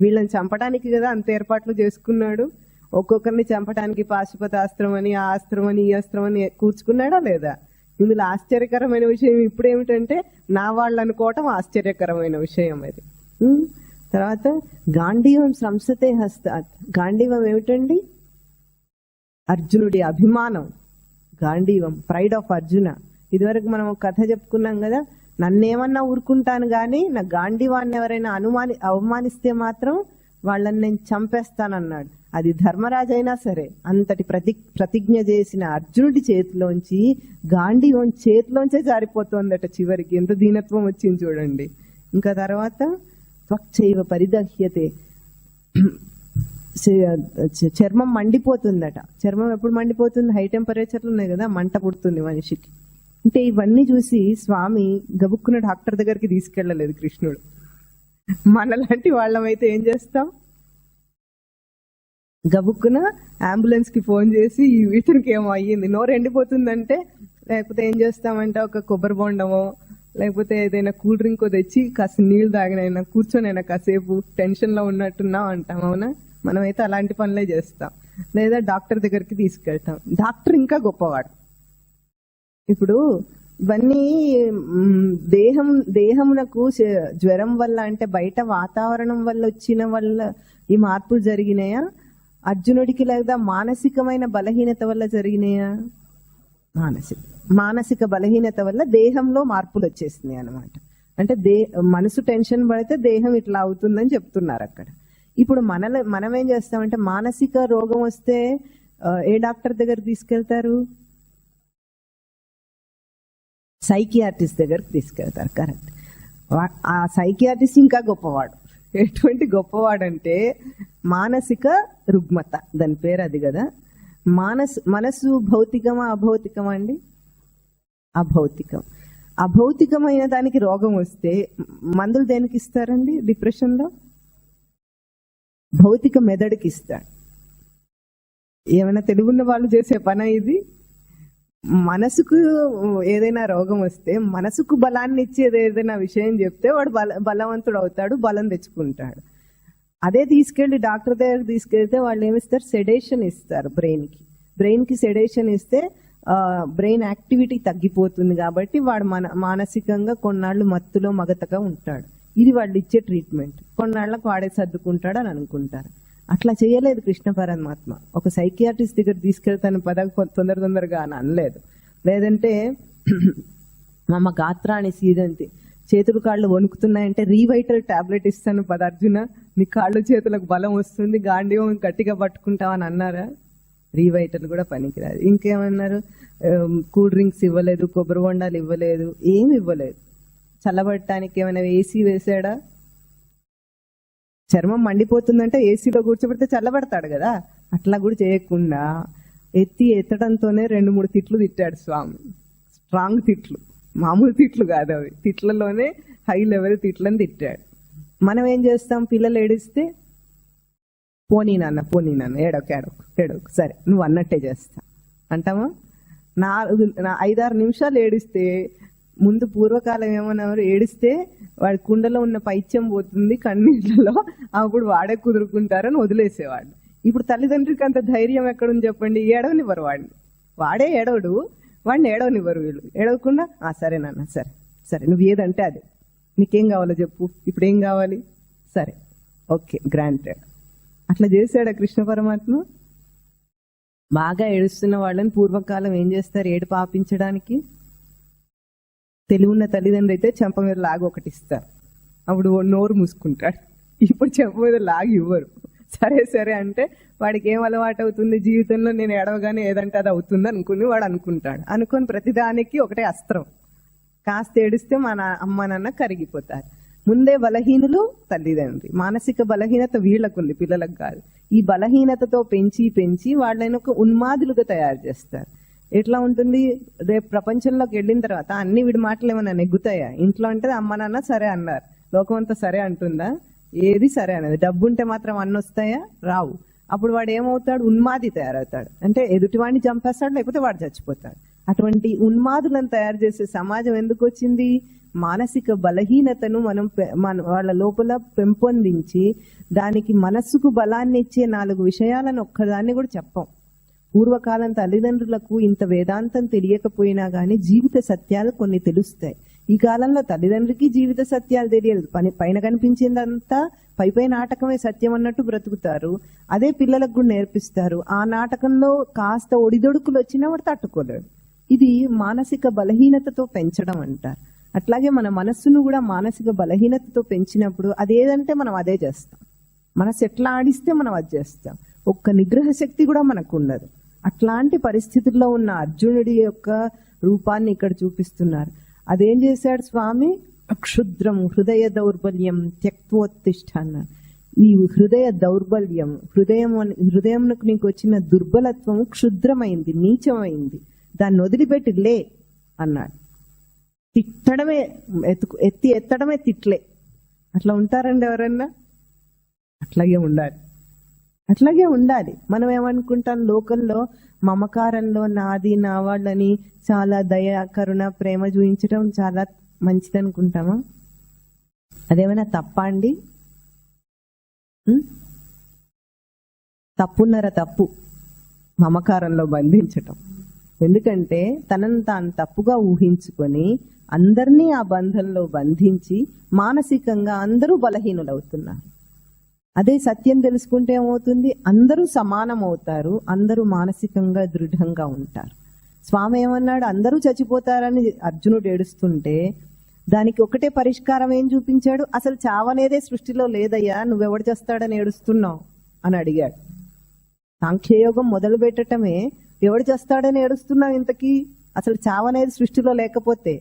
వీళ్ళని చంపడానికి కదా అంత ఏర్పాట్లు చేసుకున్నాడు. ఒక్కొక్కరిని చంపడానికి పాశుపతాస్త్రం అని, ఆ అస్త్రం అని, ఈ అస్త్రం అని కూర్చుకున్నాడా లేదా? ఇందులో ఆశ్చర్యకరమైన విషయం ఇప్పుడు ఏమిటంటే, నా వాళ్ళు అనుకోవటం ఆశ్చర్యకరమైన విషయం అది. తర్వాత గాంధీవం స్రంసతే హస్తాత్, గాంధీవం ఏమిటండి? అర్జునుడి అభిమానం, గాంధీవం, ప్రైడ్ ఆఫ్ అర్జున. ఇదివరకు మనం ఒక కథ చెప్పుకున్నాం కదా, నన్నేమన్నా ఊరుకుంటాను గాని నా గాంధీవాన్ని ఎవరైనా అవమానిస్తే మాత్రం వాళ్ళని నేను చంపేస్తానన్నాడు. అది ధర్మరాజు అయినా సరే అంతటి ప్రతిజ్ఞ చేసిన అర్జునుడి చేతిలోంచి గాంధీవం చేతిలోంచే జారిపోతుందట చివరికి. ఎంత దీనత్వం వచ్చింది చూడండి. ఇంకా తర్వాత త్వక్చైవ పరిదహ్యతే, చర్మం మండిపోతుందట. చర్మం ఎప్పుడు మండిపోతుంది? హై టెంపరేచర్లు ఉన్నాయి కదా, మంట పుడుతుంది మనిషికి. అంటే ఇవన్నీ చూసి స్వామి గబుక్కున డాక్టర్ దగ్గరికి తీసుకెళ్లలేదు కృష్ణుడు. మనలాంటి వాళ్ళమైతే ఏం చేస్తాం? గబుక్కున అంబులెన్స్ కి ఫోన్ చేసి వీటికి ఏమో అయ్యింది, నోరు ఎండిపోతుందంటే, లేకపోతే ఏం చేస్తామంటే ఒక కొబ్బరి బొండమో లేకపోతే ఏదైనా కూల్ డ్రింక్ తెచ్చి కాస్త నీళ్లు తాగినైనా కూర్చొనైనా కాసేపు టెన్షన్ లో ఉన్నట్టున్నాం అంటాం, అవునా? మనమైతే అలాంటి పనులే చేస్తాం. లేదా డాక్టర్ దగ్గరికి తీసుకెళ్తాం. డాక్టర్ ఇంకా గొప్పవాడు. ఇప్పుడు ఇవన్నీ దేహమునకు జ్వరం వల్ల, అంటే బయట వాతావరణం వల్ల వచ్చిన వల్ల ఈ మార్పులు జరిగినాయా? అర్జునుడికి లేదా మానసికమైన బలహీనత వల్ల జరిగినాయా? మానసిక బలహీనత వల్ల దేహంలో మార్పులు వచ్చేసినాయి అన్నమాట. అంటే మనసు టెన్షన్ పడితే దేహం ఇట్లా అవుతుందని చెప్తున్నారు అక్కడ. ఇప్పుడు మనం ఏం చేస్తామంటే, మానసిక రోగం వస్తే ఏ డాక్టర్ దగ్గర తీసుకెళ్తారు? సైకియాట్రిస్ట్ దగ్గరకు తీసుకెళ్తారు. కరెక్ట్. ఆ సైకియాట్రిస్ట్ ఇంకా గొప్పవాడు. ఎటువంటి గొప్పవాడంటే మానసిక రుగ్మత, దాని పేరు అది కదా. మనసు భౌతికమా అభౌతికమా అండి? అభౌతికం. అభౌతికమైన దానికి రోగం వస్తే మందులు దేనికి ఇస్తారండి? డిప్రెషన్ లో భౌతిక మెదడుకి ఇస్తాడు. ఏమైనా తెలుగున్న వాళ్ళు చేసే పని ఇది? మనసుకు ఏదైనా రోగం వస్తే మనసుకు బలాన్ని ఇచ్చేది ఏదైనా విషయం చెప్తే వాడు బలవంతుడు అవుతాడు, బలం తెచ్చుకుంటాడు. అదే తీసుకెళ్లి డాక్టర్ దగ్గర తీసుకెళ్తే వాళ్ళు ఏమిస్తారు? సెడేషన్ ఇస్తారు. బ్రెయిన్ కి సెడేషన్ ఇస్తే బ్రెయిన్ యాక్టివిటీ తగ్గిపోతుంది కాబట్టి వాడు మానసికంగా కొన్నాళ్ళు మత్తులో మగతగా ఉంటాడు. ఇది వాళ్ళు ఇచ్చే ట్రీట్మెంట్. కొన్నాళ్ళకు వాడే సర్దుకుంటాడు అని అనుకుంటారు. అట్లా చేయలేదు కృష్ణ పరమాత్మ. ఒక సైకియాట్రిస్ట్ దగ్గర తీసుకెళ్తాను పద తొందరగా అని అనలేదు. లేదంటే మమ్మ గాత్రాన్ని సీదంతి, చేతులు కాళ్ళు వణుకుతున్నాయంటే రీవైటల్ టాబ్లెట్ ఇస్తాను పద అర్జున, నీ కాళ్ళు చేతులకు బలం వస్తుంది, గాంధీవం గట్టిగా పట్టుకుంటావని అన్నారా? రీవైటల్ కూడా పనికిరాదు. ఇంకేమన్నారు? కూల్ డ్రింక్స్ ఇవ్వలేదు, కొబ్బరి బొండాలు ఇవ్వలేదు, ఏమి ఇవ్వలేదు. చల్లబడటానికి ఏమైనా ఏసీ వేసాడా? చర్మం మండిపోతుందంటే ఏసీలో కూర్చోబెడితే చల్లబడతాడు కదా, అట్లా కూడా చేయకుండా ఎత్తడంతోనే 2-3 తిట్లు తిట్టాడు స్వామి. స్ట్రాంగ్ తిట్లు, మామూలు తిట్లు కాదు అవి. తిట్లలోనే హై లెవెల్ తిట్లని తిట్టాడు. మనం ఏం చేస్తాం? పిల్లలు ఏడిస్తే పోనీ నాన్న ఏడొక సరే నువ్వు అన్నట్టే చేస్తా. అంటామా? 5-6 నిమిషాలు ఏడిస్తే, ముందు పూర్వకాలం ఏమన్నారు, ఏడిస్తే వాడి కుండలో ఉన్న పైత్యం పోతుంది కన్నీళ్ళలో, అప్పుడు వాడే కుదురుకుంటారని వదిలేసేవాడు. ఇప్పుడు తల్లిదండ్రికి అంత ధైర్యం ఎక్కడుంది చెప్పండి? ఏడవనివ్వరు వాడిని. వాడే ఏడవడు, వాడిని ఏడవనివ్వరు వీళ్ళు. ఏడవకుండా సరే నాన్న, సరే సరే, నువ్వు ఏదంటే అది, నీకేం కావాలో చెప్పు, ఇప్పుడు ఏం కావాలి, సరే ఓకే గ్రాంటెడ్. అట్లా చేశాడా కృష్ణ పరమాత్మ? బాగా ఏడుస్తున్న వాళ్ళని పూర్వకాలం ఏం చేస్తారు ఏడుపు ఆపించడానికి? తెలివున్న తల్లిదండ్రులు అయితే చెంప మీద లాగి ఒకటి ఇస్తారు, అప్పుడు నోరు మూసుకుంటాడు. ఇప్పుడు చెంప మీద లాగి ఇవ్వరు. సరే సరే అంటే వాడికి ఏం అలవాటు అవుతుంది జీవితంలో, నేను ఏడవగానే ఏదంటే అది అవుతుంది అనుకుని వాడు అనుకుంటాడు. అనుకొని ప్రతిదానికి ఒకటే అస్త్రం, కాస్త ఏడిస్తే మన అమ్మ నాన్న కరిగిపోతారు. ముందే బలహీనులు తల్లిదండ్రి. మానసిక బలహీనత వీళ్ళకుంది, పిల్లలకు కాదు. ఈ బలహీనతతో పెంచి పెంచి వాళ్ళని ఒక ఉన్మాదులుగా తయారు చేస్తారు. ఎట్లా ఉంటుంది, రేపు ప్రపంచంలోకి వెళ్ళిన తర్వాత అన్ని వీడి మాటలు ఏమైనా నెగ్గుతాయా? ఇంట్లో అంటే అమ్మ నాన్న సరే అన్నారు, లోకం అంతా సరే అంటుందా? ఏది సరే అనేది. డబ్బు ఉంటే మాత్రం అన్ని వస్తాయా? రావు. అప్పుడు వాడు ఏమవుతాడు? ఉన్మాది తయారవుతాడు. అంటే ఎదుటివాడిని చంపేస్తాడు, లేకపోతే వాడు చచ్చిపోతాడు. అటువంటి ఉన్మాదులను తయారు చేసే సమాజం ఎందుకు వచ్చింది? మానసిక బలహీనతను మనం వాళ్ళ లోపల పెంపొందించి దానికి మనస్సుకు బలాన్ని ఇచ్చే 4 విషయాలను ఒక్కదాన్ని కూడా చెప్పం. పూర్వకాలం తల్లిదండ్రులకు ఇంత వేదాంతం తెలియకపోయినా గానీ జీవిత సత్యాలు కొన్ని తెలుస్తాయి. ఈ కాలంలో తల్లిదండ్రికి జీవిత సత్యాలు తెలియదు. పైన కనిపించిందంతా పై నాటకమే సత్యం అన్నట్టు బ్రతుకుతారు. అదే పిల్లలకు కూడా నేర్పిస్తారు. ఆ నాటకంలో కాస్త ఒడిదొడుకులు వచ్చినా వాడు తట్టుకోలేడు. ఇది మానసిక బలహీనతతో పెంచడం అంటారు. అట్లాగే మన మనస్సును కూడా మానసిక బలహీనతతో పెంచినప్పుడు అదేదంటే మనం అదే చేస్తాం. మనసు ఎట్లా ఆడిస్తే మనం అది చేస్తాం. ఒక్క నిగ్రహ శక్తి కూడా మనకు ఉండదు. అట్లాంటి పరిస్థితుల్లో ఉన్న అర్జునుడి యొక్క రూపాన్ని ఇక్కడ చూపిస్తున్నారు. అదేం చేశాడు స్వామి? క్షుద్రం హృదయ దౌర్బల్యం త్యక్తోత్తిష్ట అన్నారు. ఈ హృదయ దౌర్బల్యం, హృదయంకు నీకు వచ్చిన దుర్బలత్వం క్షుద్రమైంది, నీచమైంది, దాన్ని వదిలిపెట్టి లే అన్నాడు. తిట్టడమే ఎత్తడమే తిట్లే. అట్లా ఉంటారండి ఎవరన్నా? అట్లాగే ఉండాలి, అట్లాగే ఉండాలి. మనం ఏమనుకుంటాం, లోకంలో మమకారంలో నాది నా వాళ్ళని చాలా దయ కరుణ ప్రేమ చూపించడం చాలా మంచిది అనుకుంటామా? అదేమైనా తప్ప అండి? తప్పున్నారా? తప్పు మమకారంలో బంధించటం. ఎందుకంటే తనను తాను తప్పుగా ఊహించుకొని అందరినీ ఆ బంధంలో బంధించి మానసికంగా అందరూ బలహీనులవుతున్నారు. అదే సత్యం తెలుసుకుంటే ఏమవుతుంది? అందరూ సమానం అవుతారు, అందరూ మానసికంగా దృఢంగా ఉంటారు. స్వామి ఏమన్నాడు? అందరూ చచ్చిపోతారని అర్జునుడు ఏడుస్తుంటే దానికి ఒకటే పరిష్కారం ఏం చూపించాడు? అసలు చావనేదే సృష్టిలో లేదయ్యా, నువ్వెవడు చేస్తాడని ఏడుస్తున్నావు అని అడిగాడు. సాంఖ్యయోగం మొదలు పెట్టటమే ఎవడు చేస్తాడని ఏడుస్తున్నావు ఇంతకీ? అసలు చావనేది సృష్టిలో లేకపోతే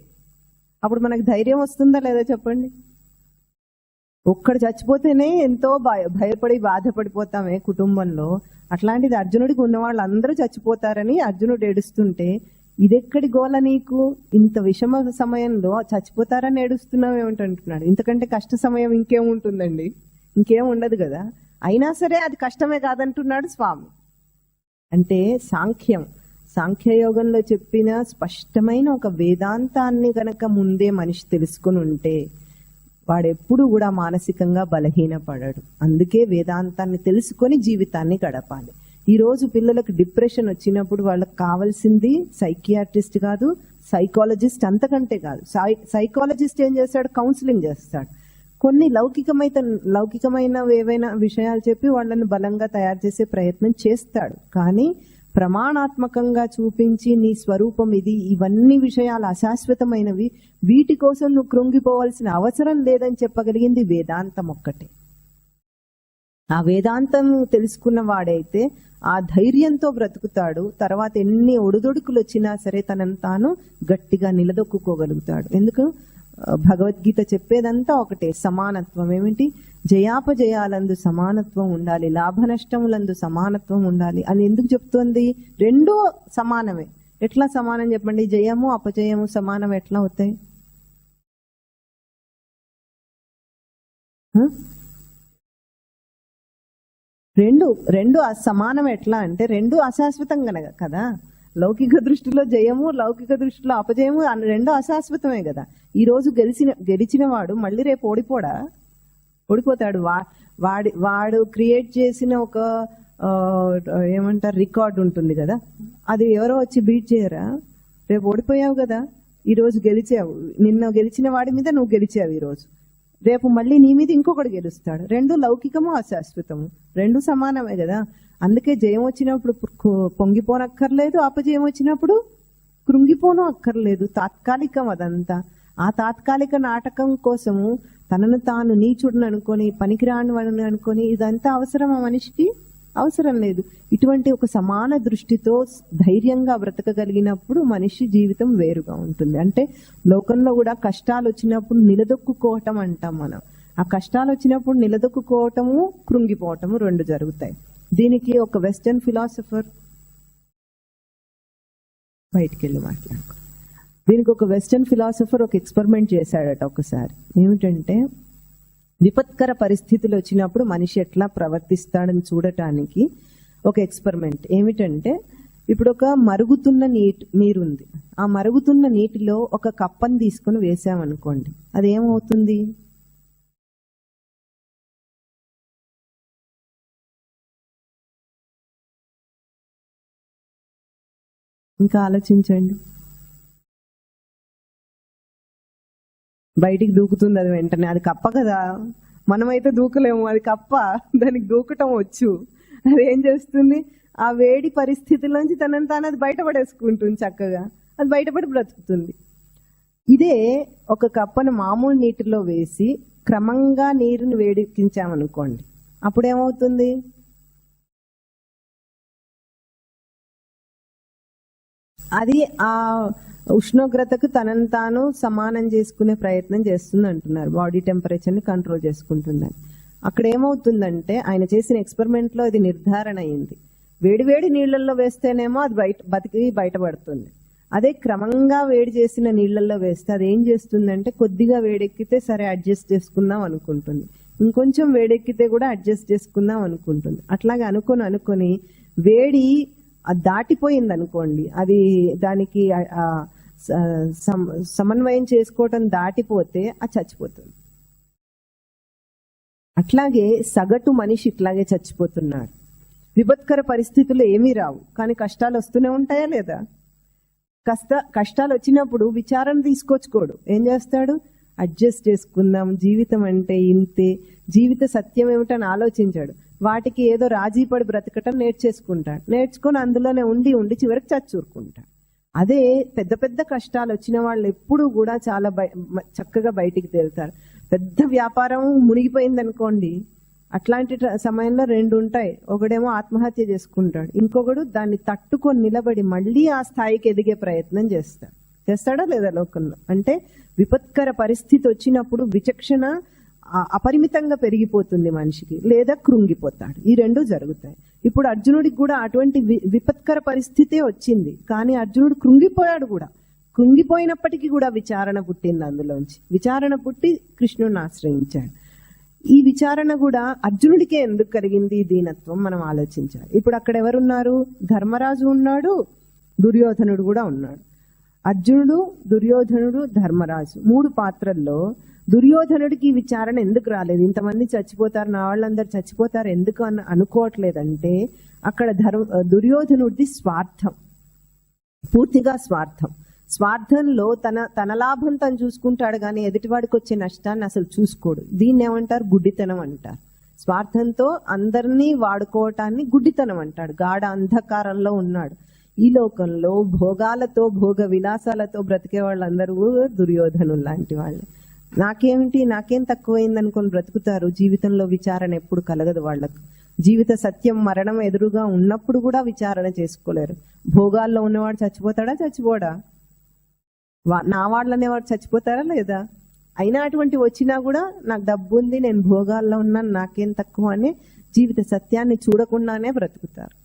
అప్పుడు మనకు ధైర్యం వస్తుందా లేదా చెప్పండి? ఒక్కడు చచ్చిపోతేనే ఎంతో భయపడి బాధపడిపోతామే కుటుంబంలో. అట్లాంటిది అర్జునుడికి ఉన్న వాళ్ళు అందరూ చచ్చిపోతారని అర్జునుడు ఏడుస్తుంటే ఇదెక్కడి గోల నీకు? ఇంత విషమ సమయంలో చచ్చిపోతారని ఏడుస్తున్నావు ఏమిటంటున్నాడు. ఇంతకంటే కష్ట సమయం ఇంకేముంటుందండి? ఇంకేం ఉండదు కదా. అయినా సరే అది కష్టమే కాదంటున్నాడు స్వామి. అంటే సాంఖ్యయోగంలో చెప్పిన స్పష్టమైన ఒక వేదాంతాన్ని గనక ముందే మనిషి తెలుసుకుని ఉంటే వాడెప్పుడు కూడా మానసికంగా బలహీనపడడు. అందుకే వేదాంతాన్ని తెలుసుకొని జీవితాన్ని గడపాలి. ఈరోజు పిల్లలకు డిప్రెషన్ వచ్చినప్పుడు వాళ్ళకి కావాల్సింది సైకియాట్రిస్ట్ కాదు, సైకాలజిస్ట్, అంతకంటే కాదు. సైకాలజిస్ట్ ఏం చేస్తాడు? కౌన్సిలింగ్ చేస్తాడు. కొన్ని లౌకికమైన ఏవైనా విషయాలు చెప్పి వాళ్ళని బలంగా తయారు చేసే ప్రయత్నం చేస్తాడు. కానీ ప్రమాణాత్మకంగా చూపించి నీ స్వరూపం ఇది, ఇవన్నీ విషయాలు అశాశ్వతమైనవి, వీటి కోసం నువ్వు కృంగిపోవాల్సిన అవసరం లేదని చెప్పగలిగింది వేదాంతం ఒక్కటే. ఆ వేదాంతం తెలుసుకున్న వాడైతే ఆ ధైర్యంతో బ్రతుకుతాడు. తర్వాత ఎన్ని ఒడిదొడుకులు వచ్చినా సరే తనను తాను గట్టిగా నిలదొక్కుకోగలుగుతాడు. ఎందుకు? భగవద్గీత చెప్పేదంతా ఒకటే, సమానత్వం. ఏమిటి? జయాపజయాలందు సమానత్వం ఉండాలి, లాభ నష్టములందు సమానత్వం ఉండాలి అని ఎందుకు చెప్తోంది? రెండూ సమానమే. ఎట్లా సమానం చెప్పండి? జయము అపజయము సమానం ఎట్లా అవుతాయి? రెండు సమానం ఎట్లా అంటే రెండు అశాశ్వతం కదా. లౌకిక దృష్టిలో జయము, లౌకిక దృష్టిలో అపజయము రెండో అశాశ్వతమే కదా. ఈ రోజు గెలిచిన వాడు మళ్ళీ రేపు ఓడిపోతాడు. వాడు క్రియేట్ చేసిన ఒక ఏమంటారు రికార్డ్ ఉంటుంది కదా, అది ఎవరో వచ్చి బీట్ చేయరా? రేపు ఓడిపోయావు కదా, ఈ రోజు గెలిచావు. నిన్న గెలిచిన వాడి మీద నువ్వు గెలిచావు ఈ రోజు, రేపు మళ్ళీ నీ మీద ఇంకొకటి గెలుస్తాడు. రెండు లౌకికము అశాశ్వతము, రెండు సమానమే కదా. అందుకే జయం వచ్చినప్పుడు పొంగిపోనక్కర్లేదు, అపజయం వచ్చినప్పుడు కృంగిపోను అక్కర్లేదు. తాత్కాలికం అదంతా. ఆ తాత్కాలిక నాటకం కోసము తనను తాను నీచుడిని అనుకొని, పనికిరాని వాడిని అనుకొని ఇదంతా అవసరం ఆ మనిషికి? అవసరం లేదు. ఇటువంటి ఒక సమాన దృష్టితో ధైర్యంగా బ్రతకగలిగినప్పుడు మనిషి జీవితం వేరుగా ఉంటుంది. అంటే లోకంలో కూడా కష్టాలు వచ్చినప్పుడు నిలదొక్కుకోవటం అంటాం మనం. ఆ కష్టాలు వచ్చినప్పుడు నిలదొక్కుకోవటము, కృంగిపోవటము రెండు జరుగుతాయి. దీనికి ఒక వెస్టర్న్ ఫిలాసఫర్ బయటికి వెళ్ళి మాట్లాడుకో. దీనికి ఒక వెస్టర్న్ ఫిలాసఫర్ ఒక ఎక్స్పెరిమెంట్ చేశాడట ఒకసారి. ఏమిటంటే, విపత్కర పరిస్థితులు వచ్చినప్పుడు మనిషి ఎట్లా ప్రవర్తిస్తాడని చూడటానికి ఒక ఎక్స్పెరిమెంట్. ఏమిటంటే, ఇప్పుడు ఒక మరుగుతున్న నీరుంది. ఆ మరుగుతున్న నీటిలో ఒక కప్పని తీసుకుని వేసామనుకోండి, అది ఏమవుతుంది? ఇంకా ఆలోచించండి. బయటికి దూకుతుంది అది వెంటనే. అది కప్ప కదా, మనమైతే దూకలేము, అది కప్ప, దానికి దూకటం వచ్చు. అది ఏం చేస్తుంది? ఆ వేడి పరిస్థితుల్లోంచి తనని తాను అది బయటపడేసుకుంటుంది చక్కగా, అది బయటపడి బ్రతుకుతుంది. ఇదే ఒక కప్పను మామూలు నీటిలో వేసి క్రమంగా నీరుని వేడెక్కించామనుకోండి, అప్పుడేమవుతుంది? అది ఆ ఉష్ణోగ్రతకు తనను తాను సమానం చేసుకునే ప్రయత్నం చేస్తుంది అంటున్నారు. బాడీ టెంపరేచర్ని కంట్రోల్ చేసుకుంటుందని. అక్కడ ఏమవుతుందంటే, ఆయన చేసిన ఎక్స్పెరిమెంట్ లో ఇది నిర్ధారణ అయింది. వేడివేడి నీళ్లలో వేస్తేనేమో అది బయటపడుతుంది. అదే క్రమంగా వేడి చేసిన నీళ్లలో వేస్తే అది ఏం చేస్తుందంటే, కొద్దిగా వేడెక్కితే సరే అడ్జస్ట్ చేసుకుందాం అనుకుంటుంది, ఇంకొంచెం వేడెక్కితే కూడా అడ్జస్ట్ చేసుకుందాం అనుకుంటుంది. అట్లాగే అనుకొని వేడి అది దాటిపోయింది అనుకోండి, అది దానికి సమన్వయం చేసుకోవటం దాటిపోతే అది చచ్చిపోతుంది. అట్లాగే సగటు మనిషి ఇట్లాగే చచ్చిపోతున్నాడు. విపత్కర పరిస్థితులు ఏమీ రావు, కానీ కష్టాలు వస్తూనే ఉంటాయా లేదా? కష్టాలు వచ్చినప్పుడు విచారణ తీసుకొచ్చుకోడు. ఏం చేస్తాడు? అడ్జస్ట్ చేసుకుందాం, జీవితం అంటే ఇంతే, జీవిత సత్యం ఏమిటని ఆలోచించాడు. వాటికి ఏదో రాజీ పడి బ్రతకటం నేర్చుకొని అందులోనే ఉండి చివరికి చచ్చూరుకుంటాడు. అదే పెద్ద పెద్ద కష్టాలు వచ్చిన వాళ్ళు ఎప్పుడు కూడా చాలా చక్కగా బయటికి తేలుతారు. పెద్ద వ్యాపారం మునిగిపోయింది అనుకోండి, అట్లాంటి సమయంలో రెండు ఉంటాయి. ఒకడేమో ఆత్మహత్య చేసుకుంటాడు, ఇంకొకడు దాన్ని తట్టుకొని నిలబడి మళ్ళీ ఆ స్థాయికి ఎదిగే ప్రయత్నం చేస్తాడా లేదా లోకంలో? అంటే విపత్కర పరిస్థితి వచ్చినప్పుడు విచక్షణ అపరిమితంగా పెరిగిపోతుంది మనిషికి, లేదా కృంగిపోతాడు. ఈ రెండు జరుగుతాయి. ఇప్పుడు అర్జునుడికి కూడా అటువంటి విపత్కర పరిస్థితే వచ్చింది, కానీ అర్జునుడు కృంగిపోయాడు కూడా. కృంగిపోయినప్పటికీ కూడా విచారణ పుట్టింది అందులోంచి. విచారణ పుట్టి కృష్ణుడిని ఆశ్రయించాడు. ఈ విచారణ కూడా అర్జునుడికే ఎందుకు కలిగింది ఈ దీనత్వం మనం ఆలోచించాలి. ఇప్పుడు అక్కడ ఎవరున్నారు? ధర్మరాజు ఉన్నాడు, దుర్యోధనుడు కూడా ఉన్నాడు. అర్జునుడు, దుర్యోధనుడు, ధర్మరాజు, మూడు పాత్రల్లో దుర్యోధనుడికి విచారణ ఎందుకు రాలేదు? ఇంతమంది చచ్చిపోతారు, నా వాళ్ళందరూ చచ్చిపోతారు ఎందుకు అనుకోవట్లేదంటే, అక్కడ దుర్యోధనుడిది స్వార్థం, పూర్తిగా స్వార్థం. స్వార్థంలో తన లాభం తను చూసుకుంటాడు, కానీ ఎదుటివాడికి వచ్చే నష్టాన్ని అసలు చూసుకోడు. దీన్ని ఏమంటారు? గుడ్డితనం అంటారు. స్వార్థంతో అందరినీ వాడుకోవటాన్ని గుడ్డితనం అంటాడు. గాఢ అంధకారంలో ఉన్నాడు. ఈ లోకంలో భోగాలతో, భోగ విలాసాలతో బ్రతికే వాళ్ళందరూ దుర్యోధనులు లాంటి వాళ్ళు. నాకేం తక్కువైంది అనుకొని బ్రతుకుతారు. జీవితంలో విచారణ ఎప్పుడు కలగదు వాళ్లకు. జీవిత సత్యం మరణం ఎదురుగా ఉన్నప్పుడు కూడా విచారణ చేసుకోలేరు. భోగాల్లో ఉన్నవాడు చచ్చిపోడా? నా వాళ్ళనేవాడు చచ్చిపోతారా లేదా? అయినా అటువంటి వచ్చినా కూడా నాకు డబ్బు ఉంది, నేను భోగాల్లో ఉన్నాను, నాకేం తక్కువ అని జీవిత సత్యాన్ని చూడకుండానే బ్రతుకుతారు.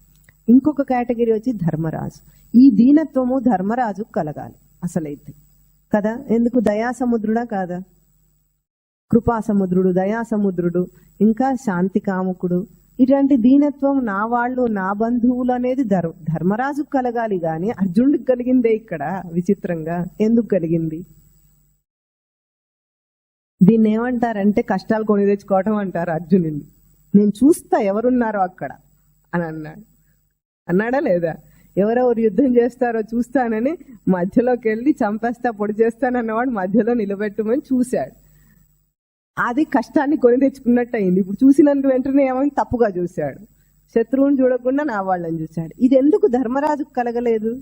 ఇంకొక కేటగిరీ వచ్చి ధర్మరాజు. ఈ దీనత్వము ధర్మరాజు కలగాలి అసలైతే కదా. ఎందుకు? దయాసముద్రుడా కాదా? కృపాసముద్రుడు, దయాసముద్రుడు, ఇంకా శాంతి కాముకుడు, ఇలాంటి దీనత్వం నా వాళ్ళు నా బంధువులు అనేది ధర్మరాజుకు కలగాలి గాని అర్జునుడికి కలిగిందే ఇక్కడ విచిత్రంగా. ఎందుకు కలిగింది? దీన్ని ఏమంటారంటే కష్టాలు కొని తెచ్చుకోవటం అంటారు అర్జునుడిని. నేను చూస్తా ఎవరున్నారో అక్కడ అని అన్నాడా లేదా? ఎవరెవరు యుద్ధం చేస్తారో చూస్తానని మధ్యలోకి వెళ్ళి చంపేస్తా పొడి చేస్తానన్నవాడు మధ్యలో నిలబెట్టమని చూశాడు. అది కష్టాన్ని కొని తెచ్చుకున్నట్టు అయింది. ఇప్పుడు చూసినంత వెంటనే ఏమైంది? తప్పుగా చూశాడు. శత్రువుని చూడకుండా నా వాళ్ళని చూశాడు. ఇది ఎందుకు ధర్మరాజుకు కలగలేదు?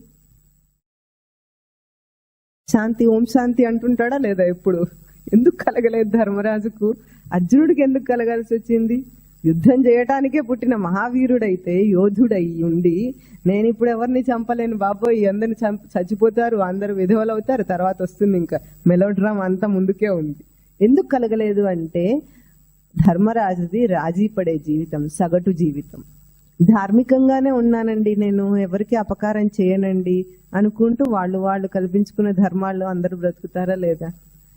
శాంతి ఓం శాంతి అంటుంటాడా లేదా ఎప్పుడు? ఎందుకు కలగలేదు ధర్మరాజుకు? అర్జునుడికి ఎందుకు కలగాల్సి వచ్చింది? యుద్ధం చేయటానికే పుట్టిన మహావీరుడైతే యోధుడై ఉండి నేను ఇప్పుడు ఎవరిని చంపలేను బాబోయ్, అందరిని చచ్చిపోతారు, అందరు విధవలు అవుతారు, తర్వాత వస్తుంది ఇంకా మెలోడ్రామా అంతా ముందుకే ఉంది. ఎందుకు కలగలేదు అంటే ధర్మరాజుది రాజీ పడే జీవితం, సగటు జీవితం. ధార్మికంగానే ఉన్నానండి, నేను ఎవరికి అపకారం చేయనండి అనుకుంటూ వాళ్ళు కల్పించుకున్న ధర్మాల్లో అందరూ బ్రతుకుతారా లేదా?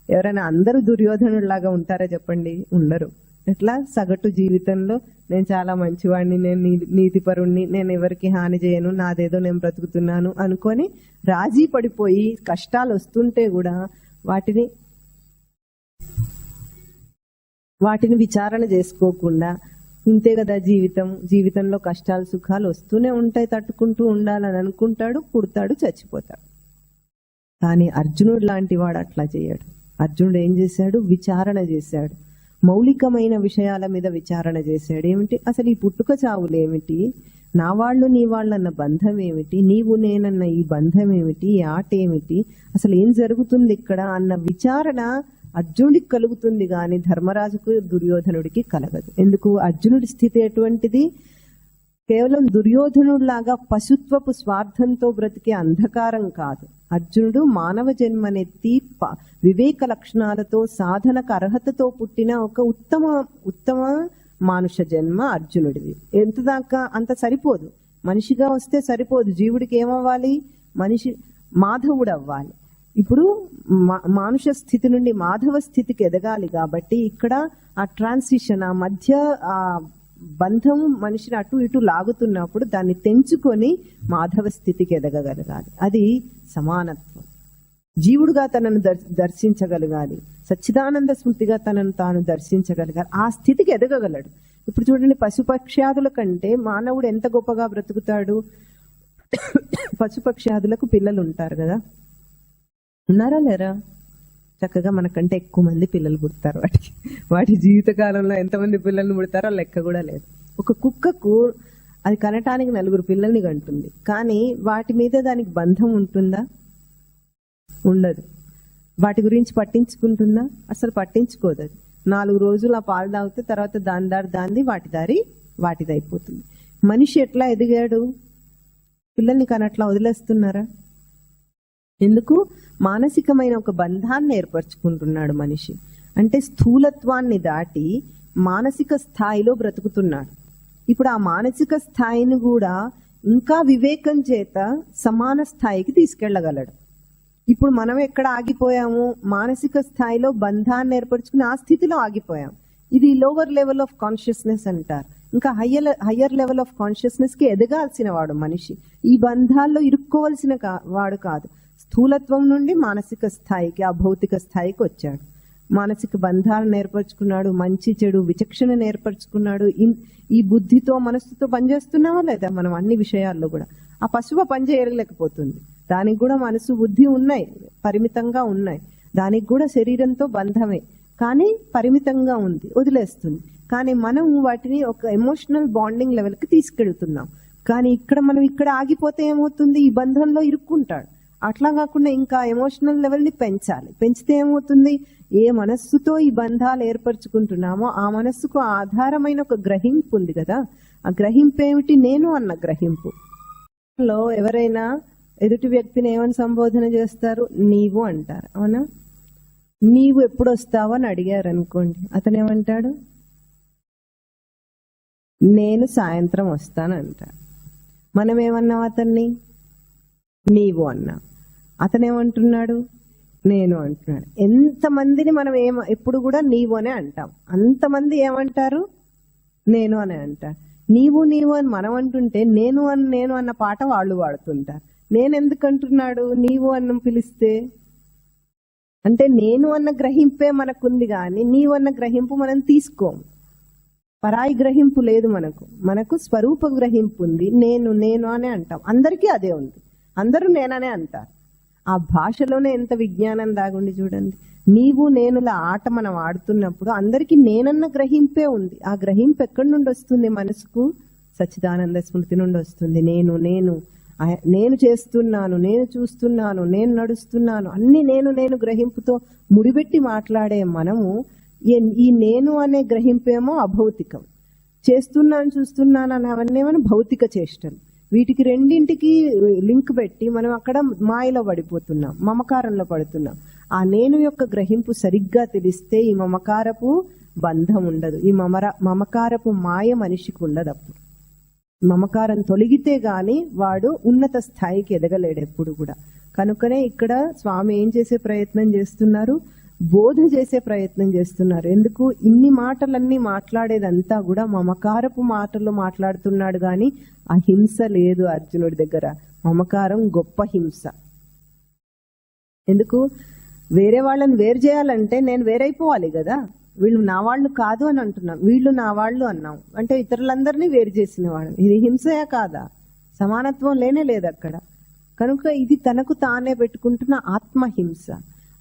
ఎవరైనా అందరూ దుర్యోధనుడిలాగా ఉంటారా చెప్పండి? ఉండరు. ఎట్లా? సగటు జీవితంలో నేను చాలా మంచివాడిని, నేను నీతిపరుణ్ణి, నేను ఎవరికి హాని చేయను, నాదేదో నేను బ్రతుకుతున్నాను అనుకొని రాజీ పడిపోయి కష్టాలు వస్తుంటే కూడా వాటిని విచారణ చేసుకోకుండా ఇంతే కదా జీవితంలో కష్టాలు సుఖాలు వస్తూనే ఉంటాయి, తట్టుకుంటూ ఉండాలని అనుకుంటాడు, పుడతాడు, చచ్చిపోతాడు. కానీ అర్జునుడు లాంటి వాడు అట్లా చేయడు. అర్జునుడు ఏం చేశాడు? విచారణ చేశాడు. మౌలికమైన విషయాల మీద విచారణ చేశాడు. ఏమిటి అసలు ఈ పుట్టుక చావులేమిటి? నా వాళ్ళు నీ వాళ్ళన్న బంధం ఏమిటి? నీవు నేనన్న ఈ బంధం ఏమిటి? ఈ ఆట ఏమిటి? అసలు ఏం జరుగుతుంది ఇక్కడ అన్న విచారణ అర్జునుడికి కలుగుతుంది గాని ధర్మరాజుకు దుర్యోధనుడికి కలగదు. ఎందుకు? అర్జునుడి స్థితి ఎటువంటిది? కేవలం దుర్యోధనుడిలాగా పశుత్వపు స్వార్థంతో బ్రతికే అంధకారం కాదు. అర్జునుడు మానవ జన్మనెత్తి వివేక లక్షణాలతో సాధనకు అర్హతతో పుట్టిన ఒక ఉత్తమ మానుష జన్మ అర్జునుడిది. ఎంత దాకా అంత సరిపోదు, మనిషిగా వస్తే సరిపోదు. జీవుడికి ఏమవ్వాలి? మాధవుడు అవ్వాలి. ఇప్పుడు మానుష స్థితి నుండి మాధవ స్థితికి ఎదగాలి. కాబట్టి ఇక్కడ ఆ ట్రాన్సిషన్, ఆ మధ్య ఆ బంధం మనిషిని అటు ఇటు లాగుతున్నప్పుడు దాన్ని తెంచుకొని మాధవ స్థితికి ఎదగగలగాలి. అది సమానత్వం. జీవుడుగా తనను దర్శించగలగాలి, సచ్చిదానంద స్మృతిగా తనను తాను దర్శించగలగాలి. ఆ స్థితికి ఎదగగలడు. ఇప్పుడు చూడండి, పశుపక్ష్యాదుల కంటే మానవుడు ఎంత గొప్పగా బ్రతుకుతాడు. పశుపక్ష్యాదులకు పిల్లలు ఉంటారు కదా, ఉన్నారా లేరా? చక్కగా మనకంటే ఎక్కువ మంది పిల్లలు పుడతారు వాటి జీవితకాలంలో ఎంతమంది పిల్లల్ని పుడతారో లెక్క కూడా లేదు. ఒక కుక్కకు అది కనటానికి 4 పిల్లల్ని కంటుంది, కానీ వాటి మీద దానికి బంధం ఉంటుందా? ఉండదు. వాటి గురించి పట్టించుకుంటుందా? అసలు పట్టించుకోదు. అది 4 రోజులు ఆ పాలు తాగితే తర్వాత దాని వాటి దారి వాటిదైపోతుంది. మనిషి ఎట్లా ఎదిగాడు? పిల్లల్ని కనట్లా వదిలేస్తున్నారా? ఎందుకు? మానసికమైన ఒక బంధాన్ని ఏర్పరచుకుంటున్నాడు మనిషి. అంటే స్థూలత్వాన్ని దాటి మానసిక స్థాయిలో బ్రతుకుతున్నాడు. ఇప్పుడు ఆ మానసిక స్థాయిని కూడా ఇంకా వివేకం చేత సమాన స్థాయికి తీసుకెళ్లగలడు. ఇప్పుడు మనం ఎక్కడ ఆగిపోయాము? మానసిక స్థాయిలో బంధాన్ని ఏర్పరచుకుని ఆ స్థితిలో ఆగిపోయాం. ఇది లోవర్ లెవెల్ ఆఫ్ కాన్షియస్నెస్ అంటారు. ఇంకా హయ్యర్ లెవెల్ ఆఫ్ కాన్షియస్నెస్ కి ఎదగాల్సిన వాడు మనిషి. ఈ బంధాల్లో ఇరుక్కోవలసిన వాడు కాదు. స్థూలత్వం నుండి మానసిక స్థాయికి, ఆ భౌతిక స్థాయికి వచ్చాడు. మానసిక బంధాలను ఏర్పరచుకున్నాడు, మంచి చెడు విచక్షణను ఏర్పరచుకున్నాడు. ఈ బుద్ధితో మనస్సుతో పనిచేస్తున్నావా లేదా? మనం అన్ని విషయాల్లో కూడా. ఆ పశువు పని చేయలేకపోతుంది, దానికి కూడా మనసు బుద్ధి ఉన్నాయి, పరిమితంగా ఉన్నాయి. దానికి కూడా శరీరంతో బంధమే, కానీ పరిమితంగా ఉంది, వదిలేస్తుంది. కానీ మనం వాటిని ఒక ఎమోషనల్ బాండింగ్ లెవెల్కి తీసుకెళ్తున్నాం. కానీ మనం ఇక్కడ ఆగిపోతే ఏమవుతుంది? ఈ బంధంలో ఇరుక్కుంటాడు. అట్లా కాకుండా ఇంకా ఎమోషనల్ లెవెల్ని పెంచాలి. పెంచితే ఏమవుతుంది? ఏ మనస్సుతో ఈ బంధాలు ఏర్పరచుకుంటున్నామో ఆ మనస్సుకు ఆధారమైన ఒక గ్రహింపు ఉంది కదా. ఆ గ్రహింపు ఏమిటి? నేను అన్న గ్రహింపు లో ఎవరైనా ఎదుటి వ్యక్తిని ఏమని సంబోధన చేస్తారు? నీవు అంటారు, అవునా? నీవు ఎప్పుడు వస్తావు అని అడిగారు అనుకోండి, అతను ఏమంటాడు? నేను సాయంత్రం వస్తాను అంటాడు. మనం ఏమన్నాం? అతన్ని నీవు అన్నా. అతనేమంటున్నాడు? నేను అంటున్నాడు. ఎంతమందిని మనం ఎప్పుడు కూడా నీవు అనే అంటాం. అంతమంది ఏమంటారు? నేను అనే అంటారు. నీవు నీవు అని మనం అంటుంటే నేను అన్న పాట వాళ్ళు పాడుతుంటారు. నేను ఎందుకు అంటున్నాడు నీవు అన్న పిలిస్తే? అంటే నేను అన్న గ్రహింపే మనకుంది కానీ నీవు అన్న గ్రహింపు మనం తీసుకోము. పరాయి గ్రహింపు లేదు మనకు స్వరూప గ్రహింపు ఉంది. నేను నేను అనే అంటాం. అందరికీ అదే ఉంది, అందరూ నేననే అంటారు. ఆ భాషలోనే ఎంత విజ్ఞానం దాగుండి చూడండి. నీవు నేనుల ఆట మనం ఆడుతున్నప్పుడు అందరికీ నేనన్న గ్రహింపే ఉంది. ఆ గ్రహింపు ఎక్కడి నుండి వస్తుంది? మనసుకు సచ్చిదానంద స్మృతి నుండి వస్తుంది. నేను చేస్తున్నాను, నేను చూస్తున్నాను, నేను నడుస్తున్నాను, అన్ని నేను గ్రహింపుతో ముడిపెట్టి మాట్లాడే మనము ఈ నేను అనే గ్రహింపేమో అభౌతికం, చేస్తున్నాను చూస్తున్నాను అని అవన్నీ ఏమైనా భౌతిక చేష్టలు. వీటికి రెండింటికి లింక్ పెట్టి మనం అక్కడ మాయలో పడిపోతున్నాం, మమకారంలో పడుతున్నాం. ఆ నేను యొక్క గ్రహింపు సరిగ్గా తెలిస్తే ఈ మమకారపు బంధం ఉండదు, ఈ మమకారపు మాయ మనిషికి ఉండదు. అప్పుడు మమకారం తొలగితే గాని వాడు ఉన్నత స్థాయికి ఎదగలేడు ఎప్పుడు కూడా. కనుకనే ఇక్కడ స్వామి ఏం చేసే ప్రయత్నం చేస్తున్నారు? బోధ చేసే ప్రయత్నం చేస్తున్నారు. ఎందుకు? ఇన్ని మాటలన్నీ మాట్లాడేదంతా కూడా మమకారపు మాటలు మాట్లాడుతున్నాడు గాని అహింస లేదు అర్జునుడి దగ్గర. మమకారం గొప్ప హింస. ఎందుకు? వేరే వాళ్ళని వేరు చేయాలంటే నేను వేరైపోవాలి కదా. వీళ్ళు నా వాళ్ళు కాదు అని అంటున్నాం, వీళ్ళు నా వాళ్ళు అన్నాం అంటే ఇతరులందరినీ వేరు చేసిన వాడు. ఇది హింసయా కాదా? సమానత్వం లేనే లేదు అక్కడ. కనుక ఇది తనకు తానే పెట్టుకుంటున్న ఆత్మహింస.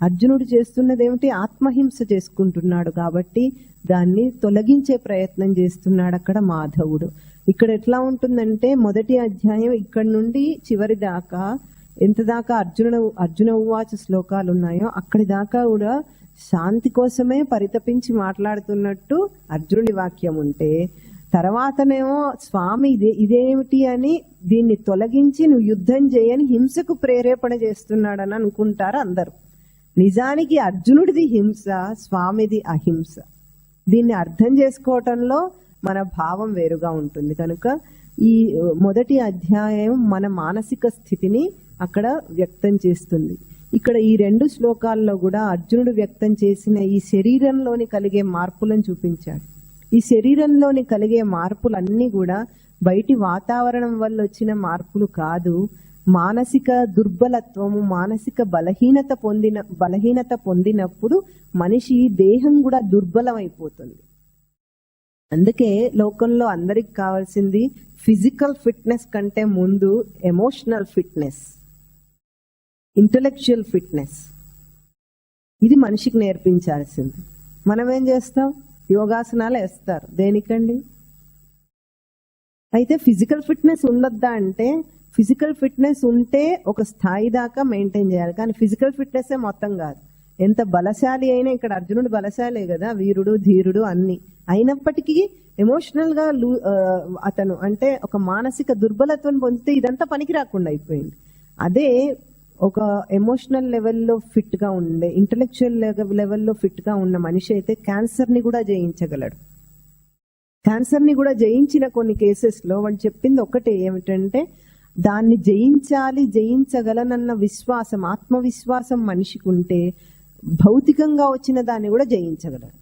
అర్జునుడు చేస్తున్నది ఏమిటి? ఆత్మహింస చేసుకుంటున్నాడు. కాబట్టి దాన్ని తొలగించే ప్రయత్నం చేస్తున్నాడు అక్కడ మాధవుడు. ఇక్కడ ఎట్లా ఉంటుందంటే మొదటి అధ్యాయం ఇక్కడ నుండి చివరి దాకా ఎంత దాకా అర్జున ఉవాచ శ్లోకాలు ఉన్నాయో అక్కడి దాకా కూడా శాంతి కోసమే పరితపించి మాట్లాడుతున్నట్టు అర్జునుడి వాక్యం ఉంటే, తర్వాతనేమో స్వామి ఇదేమిటి అని దీన్ని తొలగించి నువ్వు యుద్ధం చేయని హింసకు ప్రేరేపణ చేస్తున్నాడని అనుకుంటారు అందరూ. నిజానికి అర్జునుడిది హింస, స్వామిది అహింస. దీన్ని అర్థం చేసుకోవటంలో మన భావం వేరుగా ఉంటుంది. కనుక ఈ మొదటి అధ్యాయం మన మానసిక స్థితిని అక్కడ వ్యక్తం చేస్తుంది. ఇక్కడ ఈ 2 శ్లోకాల్లో కూడా అర్జునుడు వ్యక్తం చేసిన ఈ శరీరంలోని కలిగే మార్పులను చూపించాడు. ఈ శరీరంలోని కలిగే మార్పులన్నీ కూడా బయటి వాతావరణం వల్ల వచ్చిన మార్పులు కాదు. మానసిక దుర్బలత్వము, మానసిక బలహీనత పొందినప్పుడు మనిషి దేహం కూడా దుర్బలం అయిపోతుంది. అందుకే లోకంలో అందరికి కావాల్సింది ఫిజికల్ ఫిట్నెస్ కంటే ముందు ఎమోషనల్ ఫిట్నెస్, ఇంటలెక్చువల్ ఫిట్నెస్. ఇది మనిషికి నేర్పించాల్సింది. మనం ఏం చేస్తాం? యోగాసనాలు వేస్తారు. దేనికండి? అయితే ఫిజికల్ ఫిట్నెస్ ఉండొద్దా అంటే, ఫిజికల్ ఫిట్నెస్ ఉంటే ఒక స్థాయి దాకా మెయింటైన్ చేయాలి. కానీ ఫిజికల్ ఫిట్నెస్ మొత్తం కాదు. ఎంత బలశాలి అయినా, ఇక్కడ అర్జునుడు బలశాలే కదా, వీరుడు ధీరుడు అన్ని అయినప్పటికీ ఎమోషనల్ గా అతను అంటే ఒక మానసిక దుర్బలత్వం పొందితే ఇదంతా పనికి రాకుండా అయిపోయింది. అదే ఒక ఎమోషనల్ లెవెల్లో ఫిట్ గా ఉండే, ఇంటలెక్చువల్ లెవెల్లో ఫిట్ గా ఉన్న మనిషి అయితే క్యాన్సర్ ని కూడా జయించగలడు. క్యాన్సర్ ని కూడా జయించిన కొన్ని కేసెస్ లో వాళ్ళు చెప్పింది ఒకటే, ఏమిటంటే దాన్ని జయించగలనన్న విశ్వాసం, ఆత్మవిశ్వాసం మనిషికి ఉంటే భౌతికంగా వచ్చిన దాన్ని కూడా జయించగలడు.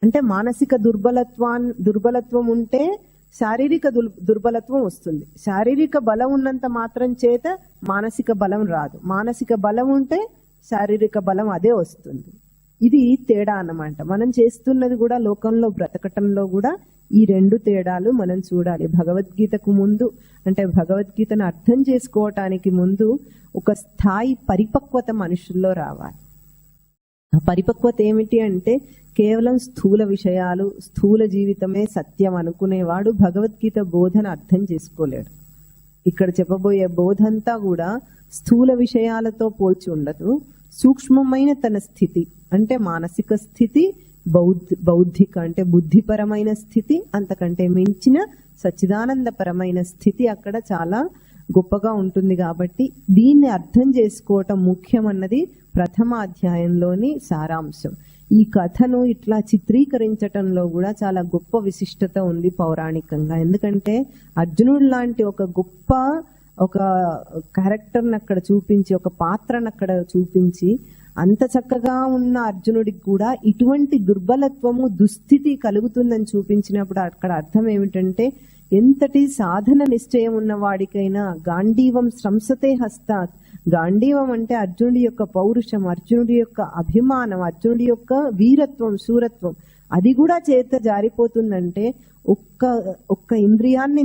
అంటే మానసిక దుర్బలత్వం ఉంటే శారీరక దుర్బలత్వం వస్తుంది. శారీరక బలం ఉన్నంత మాత్రం చేత మానసిక బలం రాదు. మానసిక బలం ఉంటే శారీరక బలం అదే వస్తుంది. ఇది తేడా అన్నమాట. మనం చేస్తున్నది కూడా లోకంలో బ్రతకటంలో కూడా ఈ 2 తేడాలు మనం చూడాలి. భగవద్గీతకు ముందు అంటే భగవద్గీతను అర్థం చేసుకోవటానికి ముందు ఒక స్థాయి పరిపక్వత మనుషుల్లో రావాలి. ఆ పరిపక్వత ఏమిటి అంటే కేవలం స్థూల విషయాలు, స్థూల జీవితమే సత్యం అనుకునేవాడు భగవద్గీత బోధన అర్థం చేసుకోలేడు. ఇక్కడ చెప్పబోయే బోధంతా కూడా స్థూల విషయాలతో పోల్చి ఉండదు. సూక్ష్మమైన తన స్థితి అంటే మానసిక స్థితి, బౌద్ధిక అంటే బుద్ధిపరమైన స్థితి, అంతకంటే మించిన సచ్చిదానందపరమైన స్థితి అక్కడ చాలా గొప్పగా ఉంటుంది. కాబట్టి దీన్ని అర్థం చేసుకోవటం ముఖ్యమన్నది ప్రథమ అధ్యాయంలోని సారాంశం. ఈ కథను ఇట్లా చిత్రీకరించటంలో కూడా చాలా గొప్ప విశిష్టత ఉంది పౌరాణికంగా. ఎందుకంటే అర్జునుడు లాంటి ఒక గొప్ప క్యారెక్టర్ని అక్కడ చూపించి, ఒక పాత్రను అక్కడ చూపించి అంత చక్కగా ఉన్న అర్జునుడికి కూడా ఇటువంటి దుర్బలత్వము దుస్థితి కలుగుతుందని చూపించినప్పుడు అక్కడ అర్థం ఏమిటంటే, ఎంతటి సాధన నిశ్చయం ఉన్న వాడికైనా గాంధీవం శ్రంసతే హస్తాత్, గాంధీవం అంటే అర్జునుడి యొక్క పౌరుషం, అర్జునుడి యొక్క అభిమానం, అర్జునుడి యొక్క వీరత్వం, శూరత్వం, అది కూడా చేత జారిపోతుందంటే ఒక్క ఇంద్రియాన్ని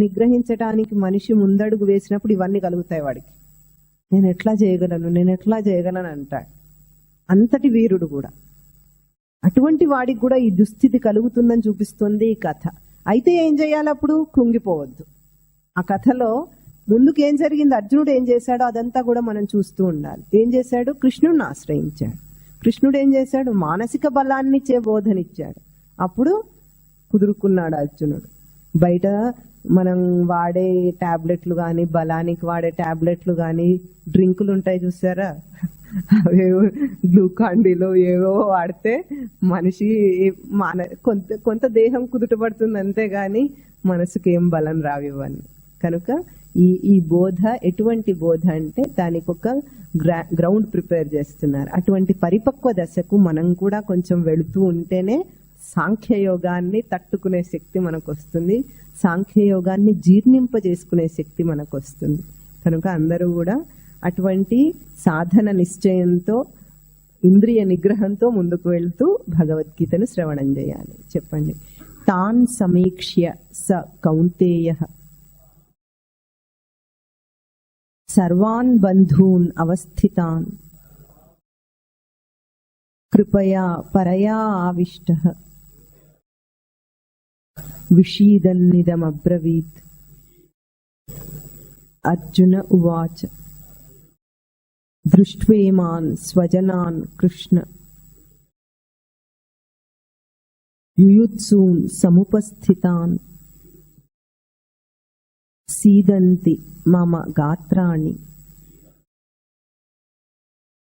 నిగ్రహించడానికి మనిషి ముందడుగు వేసినప్పుడు ఇవన్నీ కలుగుతాయి వాడికి. నేను ఎట్లా చేయగలను అంటాడు. అంతటి వీరుడు కూడా. అటువంటి వాడికి కూడా ఈ దుస్థితి కలుగుతుందని చూపిస్తుంది ఈ కథ. అయితే ఏం చేయాలి? అప్పుడు కృంగిపోవద్దు. ఆ కథలో ముందుకు ఏం జరిగింది, అర్జునుడు ఏం చేశాడో అదంతా కూడా మనం చూస్తూ ఉండాలి. ఏం చేశాడు? కృష్ణుడిని ఆశ్రయించాడు. కృష్ణుడు ఏం చేశాడు? మానసిక బలాన్ని ఇచ్చే బోధనిచ్చాడు. అప్పుడు కుదురుకున్నాడు అర్జునుడు. బయట మనం వాడే టాబ్లెట్లు కానీ, బలానికి వాడే టాబ్లెట్లు కానీ, డ్రింకులు ఉంటాయి చూసారా, అవేవో గ్లూకాండీలో ఏవో వాడితే మనిషి కొంత దేహం కుదుటపడుతుంది అంతేగాని మనసుకి ఏం బలం రావివ్వని. కనుక ఈ బోధ ఎటువంటి బోధ అంటే దానికి ఒక గ్రౌండ్ ప్రిపేర్ చేస్తున్నారు. అటువంటి పరిపక్వ దశకు మనం కూడా కొంచెం వెళుతూ ఉంటేనే సాంఖ్యయోగాన్ని తట్టుకునే శక్తి మనకు వస్తుంది, సాంఖ్యయోగాన్ని జీర్ణింపజేసుకునే శక్తి మనకు వస్తుంది. కనుక అందరూ కూడా అటువంటి సాధన నిశ్చయంతో, ఇంద్రియ నిగ్రహంతో ముందుకు వెళ్తూ భగవద్గీతను శ్రవణం చేయాలి. చెప్పండి. తాన్ సమీక్ష్య స కౌంతేయః సర్వాన్ బంధూన్ అవస్థితాన్ కృపయా పరయా ఆవిష్టః విషీదన్నిదమబ్రవీత్. అర్జున ఉవాచ దృష్ట్వేమాన్ స్వజనాన్ కృష్ణ యుయుత్సూన్ సముపస్థితాన్ సీదంతి మమ గాత్రాణి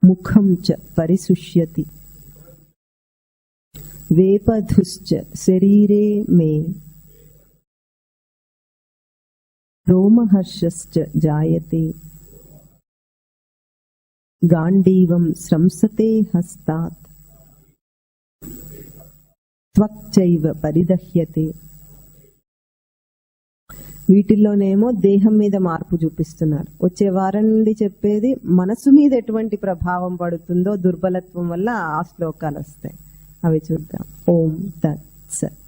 ముఖం చ పరిశుష్యతి వేపధుశ్చ శరీరే మే రోమహర్షశ్చ జాయతే గాంధీవం శ్రంసతే హస్తాత్ త్వక్చైవ పరిదహ్యతే. వీటిల్లోనేమో దేహం మీద మార్పు చూపిస్తున్నారు. వచ్చే వారం నుండి చెప్పేది మనసు మీద ఎటువంటి ప్రభావం పడుతుందో దుర్బలత్వం వల్ల ఆ శ్లోకాలు వస్తాయి. అవి చూద్దాం. ఓం తత్ సత్.